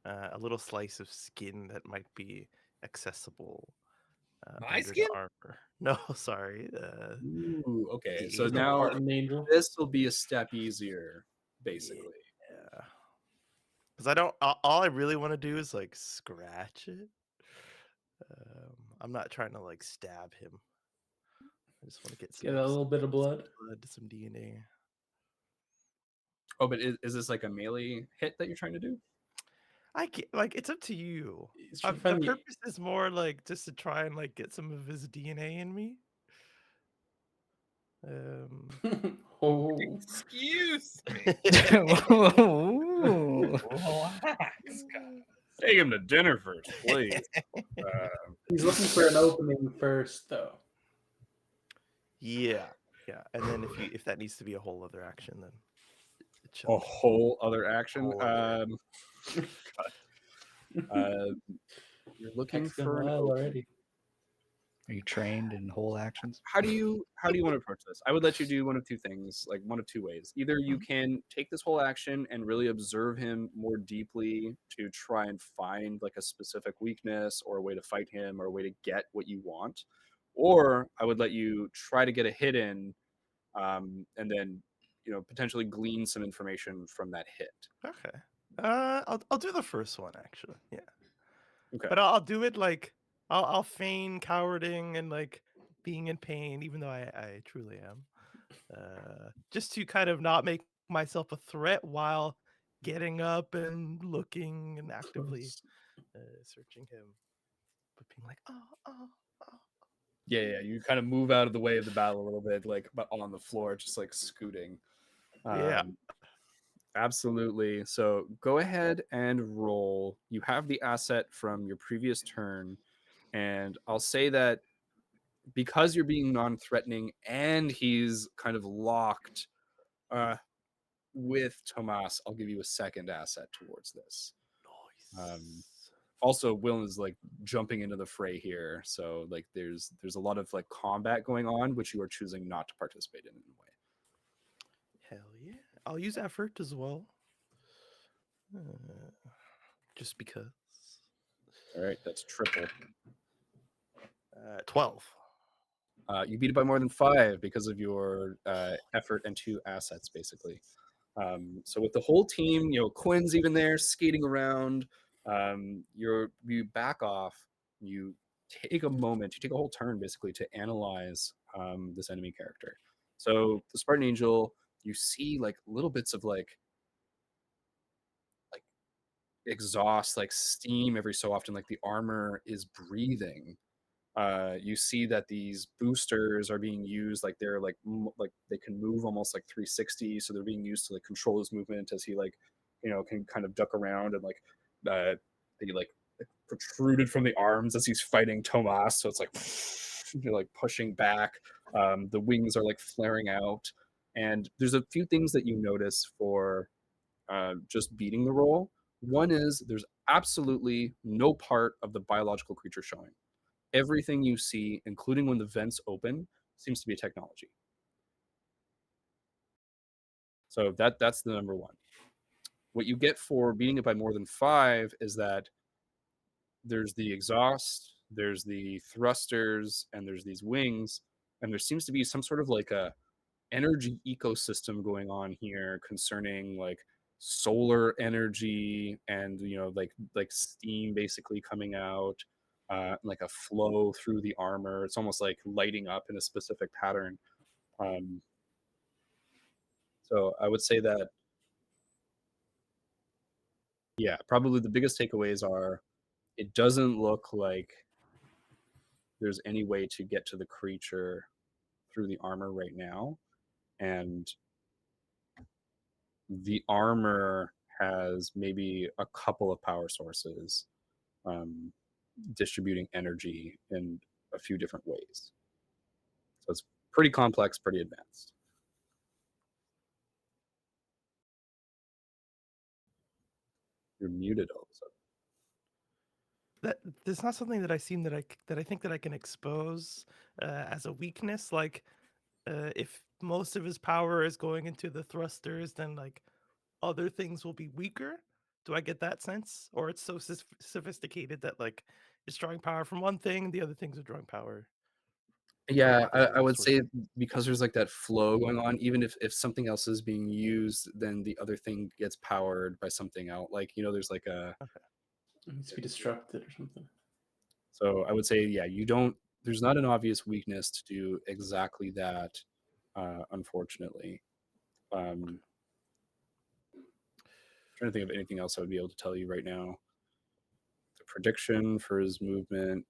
a little slice of skin that might be accessible. My under skin? the armor. No, sorry. Ooh, okay. the So angel. now Spartan angel. this will be a step easier, basically. Yeah. Because I don't. All I really want to do is like scratch it. I'm not trying to like stab him. I just want to get Get a little bit of blood. some DNA. Oh, but is this like a melee hit that you're trying to do? I get, like it's up to you. He's The trying to- purpose is more like just to try and like get some of his DNA in me. Oh, Excuse me. Ooh. Relax, guys. Take him to dinner first, please. he's looking for an opening first, though. Yeah, and then if that needs to be a whole other action, then it A shall. whole other action. Whole other You're looking Text him for an well opening. already. Are you trained in whole actions? How do you want to approach this? I would let you do one of two things, like one of two ways. Either you can take this whole action and really observe him more deeply to try and find like a specific weakness or a way to fight him or a way to get what you want, or I would let you try to get a hit in, and then potentially glean some information from that hit. Okay. I'll do the first one actually. Yeah. Okay. But I'll do it like I'll feign cowarding and like being in pain, even though I truly am. Just to kind of not make myself a threat while getting up and looking and actively searching him, but being like, oh. Yeah. You kind of move out of the way of the battle a little bit, like but on the floor, just like scooting. Yeah. Absolutely. So go ahead and roll. You have the asset from your previous turn, and I'll say that because you're being non-threatening and he's kind of locked with Tomas, I'll give you a second asset towards this. Nice. Also, Will is like jumping into the fray here, so like there's a lot of like combat going on, which you are choosing not to participate in a way. Hell yeah. I'll use effort as well. Just because. All right, that's triple. 12. You beat it by more than 5 because of your effort and 2 assets, basically. So with the whole team, Quinn's even there skating around. You back off. You take a moment. You take a whole turn basically to analyze this enemy character. So the Spartan Angel, you see like little bits of like exhaust, like steam every so often, like the armor is breathing. You see that these boosters are being used, like they're like they can move almost like 360, so they're being used to like control his movement as he like can kind of duck around, and like they like protruded from the arms as he's fighting Tomas, so it's like you're like pushing back. The wings are like flaring out, and there's a few things that you notice for just beating the roll. One is there's absolutely no part of the biological creature showing. Everything you see, including when the vents open, seems to be a technology. So that's the number one. What you get for beating it by more than 5 is that there's the exhaust, there's the thrusters, and there's these wings, and there seems to be some sort of like a energy ecosystem going on here concerning like solar energy and like steam basically coming out, like a flow through the armor. It's almost like lighting up in a specific pattern. So I would say that, yeah, probably the biggest takeaways are it doesn't look like there's any way to get to the creature through the armor right now, and the armor has maybe a couple of power sources distributing energy in a few different ways. So it's pretty complex, pretty advanced. You're muted all of a sudden. There's not something that I think that I can expose as a weakness. Like if most of his power is going into the thrusters, then like other things will be weaker. Do I get that sense, or it's so sophisticated that like it's drawing power from one thing, the other things are drawing power? Yeah, I other would say sources? because there's like that flow going on, even if something else is being used, then the other thing gets powered by something else. Like, there's like a... It needs to be disrupted or something. So I would say, yeah, there's not an obvious weakness to do exactly that, unfortunately. Trying to think of anything else I would be able to tell you right now. The prediction for his movement.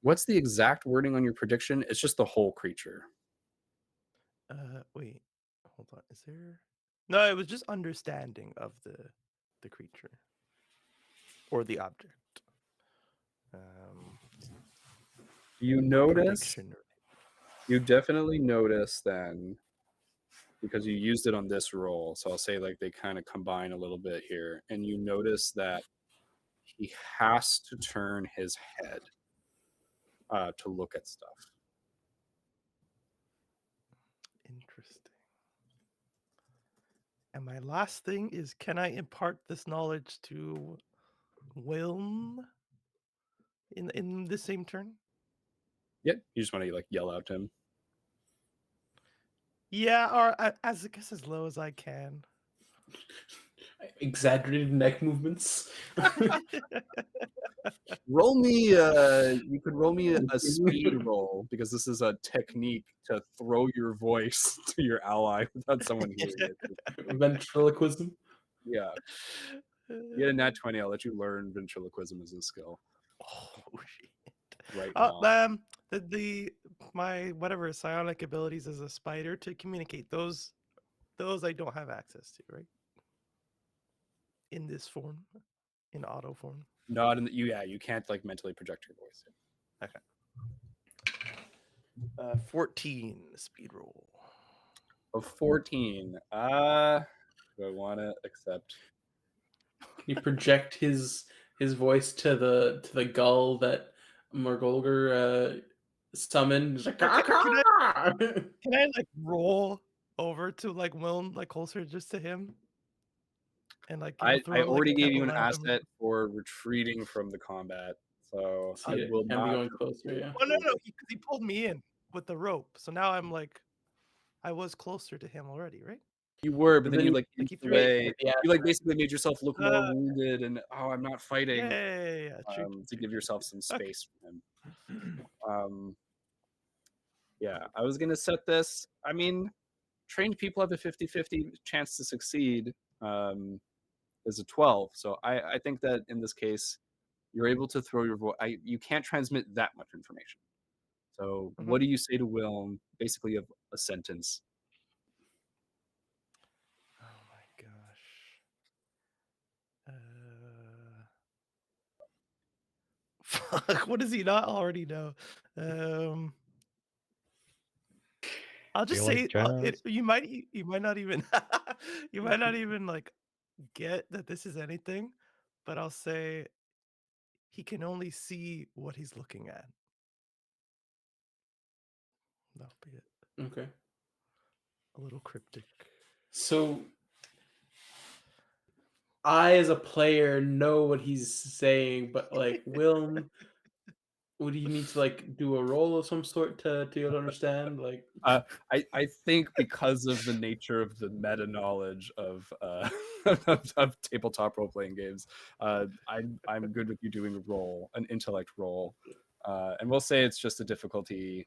What's the exact wording on your prediction? It's just the whole creature. Wait, hold on. Is there? No, it was just understanding of the creature or the object. You notice, Prediction. you definitely notice then, because you used it on this roll, so I'll say like they kind of combine a little bit here, and you notice that he has to turn his head to look at stuff. Interesting. And my last thing is, can I impart this knowledge to Wilm in the same turn? Yeah, you just want to like yell out to him. Yeah, or I guess as low as I can. Exaggerated neck movements. Roll me. You could roll me a speed roll, because this is a technique to throw your voice to your ally without someone hearing it. Ventriloquism. Yeah, you get a nat 20. I'll let you learn ventriloquism as a skill. Oh shit! Right now. My whatever psionic abilities as a spider to communicate, those I don't have access to, right? In this form, in auto form. Not in the, you can't like mentally project your voice. Okay. 14 speed roll. Of 14. Do I want to accept? Can you project his voice to the gull that Morgulgur summoned? He's like, Can I like roll over to like Wilm, like closer just to him? And like I throw already like a gave you an pebble at him? asset for retreating from the combat, so So I yeah, will can't be not. going closer. Yeah. Oh no, because he pulled me in with the rope. So now I'm like I was closer to him already, right? You were, but And then then you you- like Like, he inched threw Wait, away. yeah, You like basically made yourself look more Uh, wounded, and I'm not fighting. Yeah. True. To give yourself some Okay. space from him. Yeah, I was gonna set this. I mean, trained people have a 50-50 chance to succeed. As a 12, so I think that in this case, you're able to throw your voice. You can't transmit that much information. So, Mhm. what do you say to Wilm? Basically, of a sentence. Oh my gosh. Fuck. What does he not already know? I'll just Feel say like jazz. you might not even you might not even like get that this is anything, but I'll say he can only see what he's looking at. That'll be it. Okay. A little cryptic. So I, as a player, know what he's saying, but like, Will, would he need to like do a roll of some sort to be able to understand? Like, I think because of the nature of the meta knowledge of of tabletop role playing games, I'm good with you doing a roll, an intellect roll, and we'll say it's just a difficulty.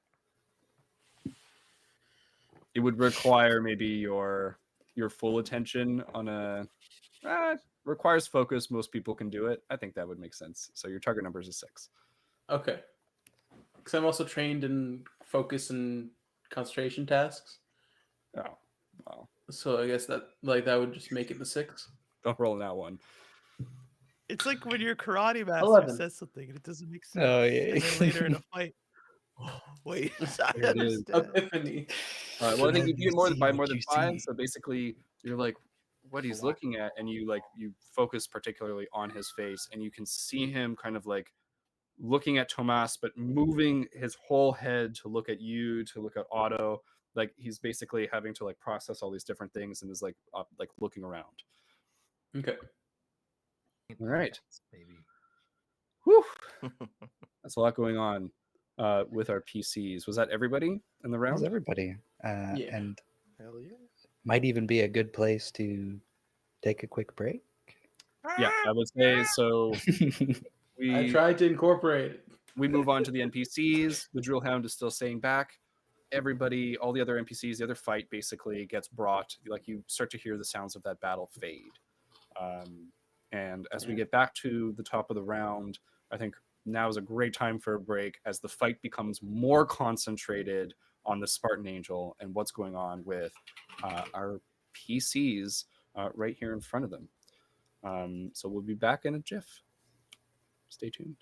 It would require maybe your full attention on a requires focus. Most people can do it. I think that would make sense. So your target number is a 6. okay, because I'm also trained in focus and concentration tasks. Oh, well, So I guess that that would just make it the 6. don't roll that one. It's like when your karate master 11. says something and it doesn't make sense. Oh yeah. And then later in a fight, wait, I There it is. understand. Epiphany. Well, I think if you get by more what than you 5, see. so basically you're like what he's looking at, and you focus particularly on his face, and you can see him kind of like looking at Tomas, but moving his whole head to look at you, to look at Otto. Like he's basically having to like process all these different things, and is like looking around. Okay. All right. Baby. Whew. That's a lot going on with our PCs. Was that everybody in the How's round? everybody? Yeah. And Hell yeah. might even be a good place to take a quick break. Yeah, I would say so. I We tried to incorporate it. we move on to the NPCs. The drill hound is still staying back. Everybody, all the other NPCs, the other fight basically gets brought. Like you start to hear the sounds of that battle fade. And as we get back to the top of the round, I think now is a great time for a break as the fight becomes more concentrated on the Spartan Angel and what's going on with our PCs right here in front of them. So we'll be back in a jiff. Stay tuned.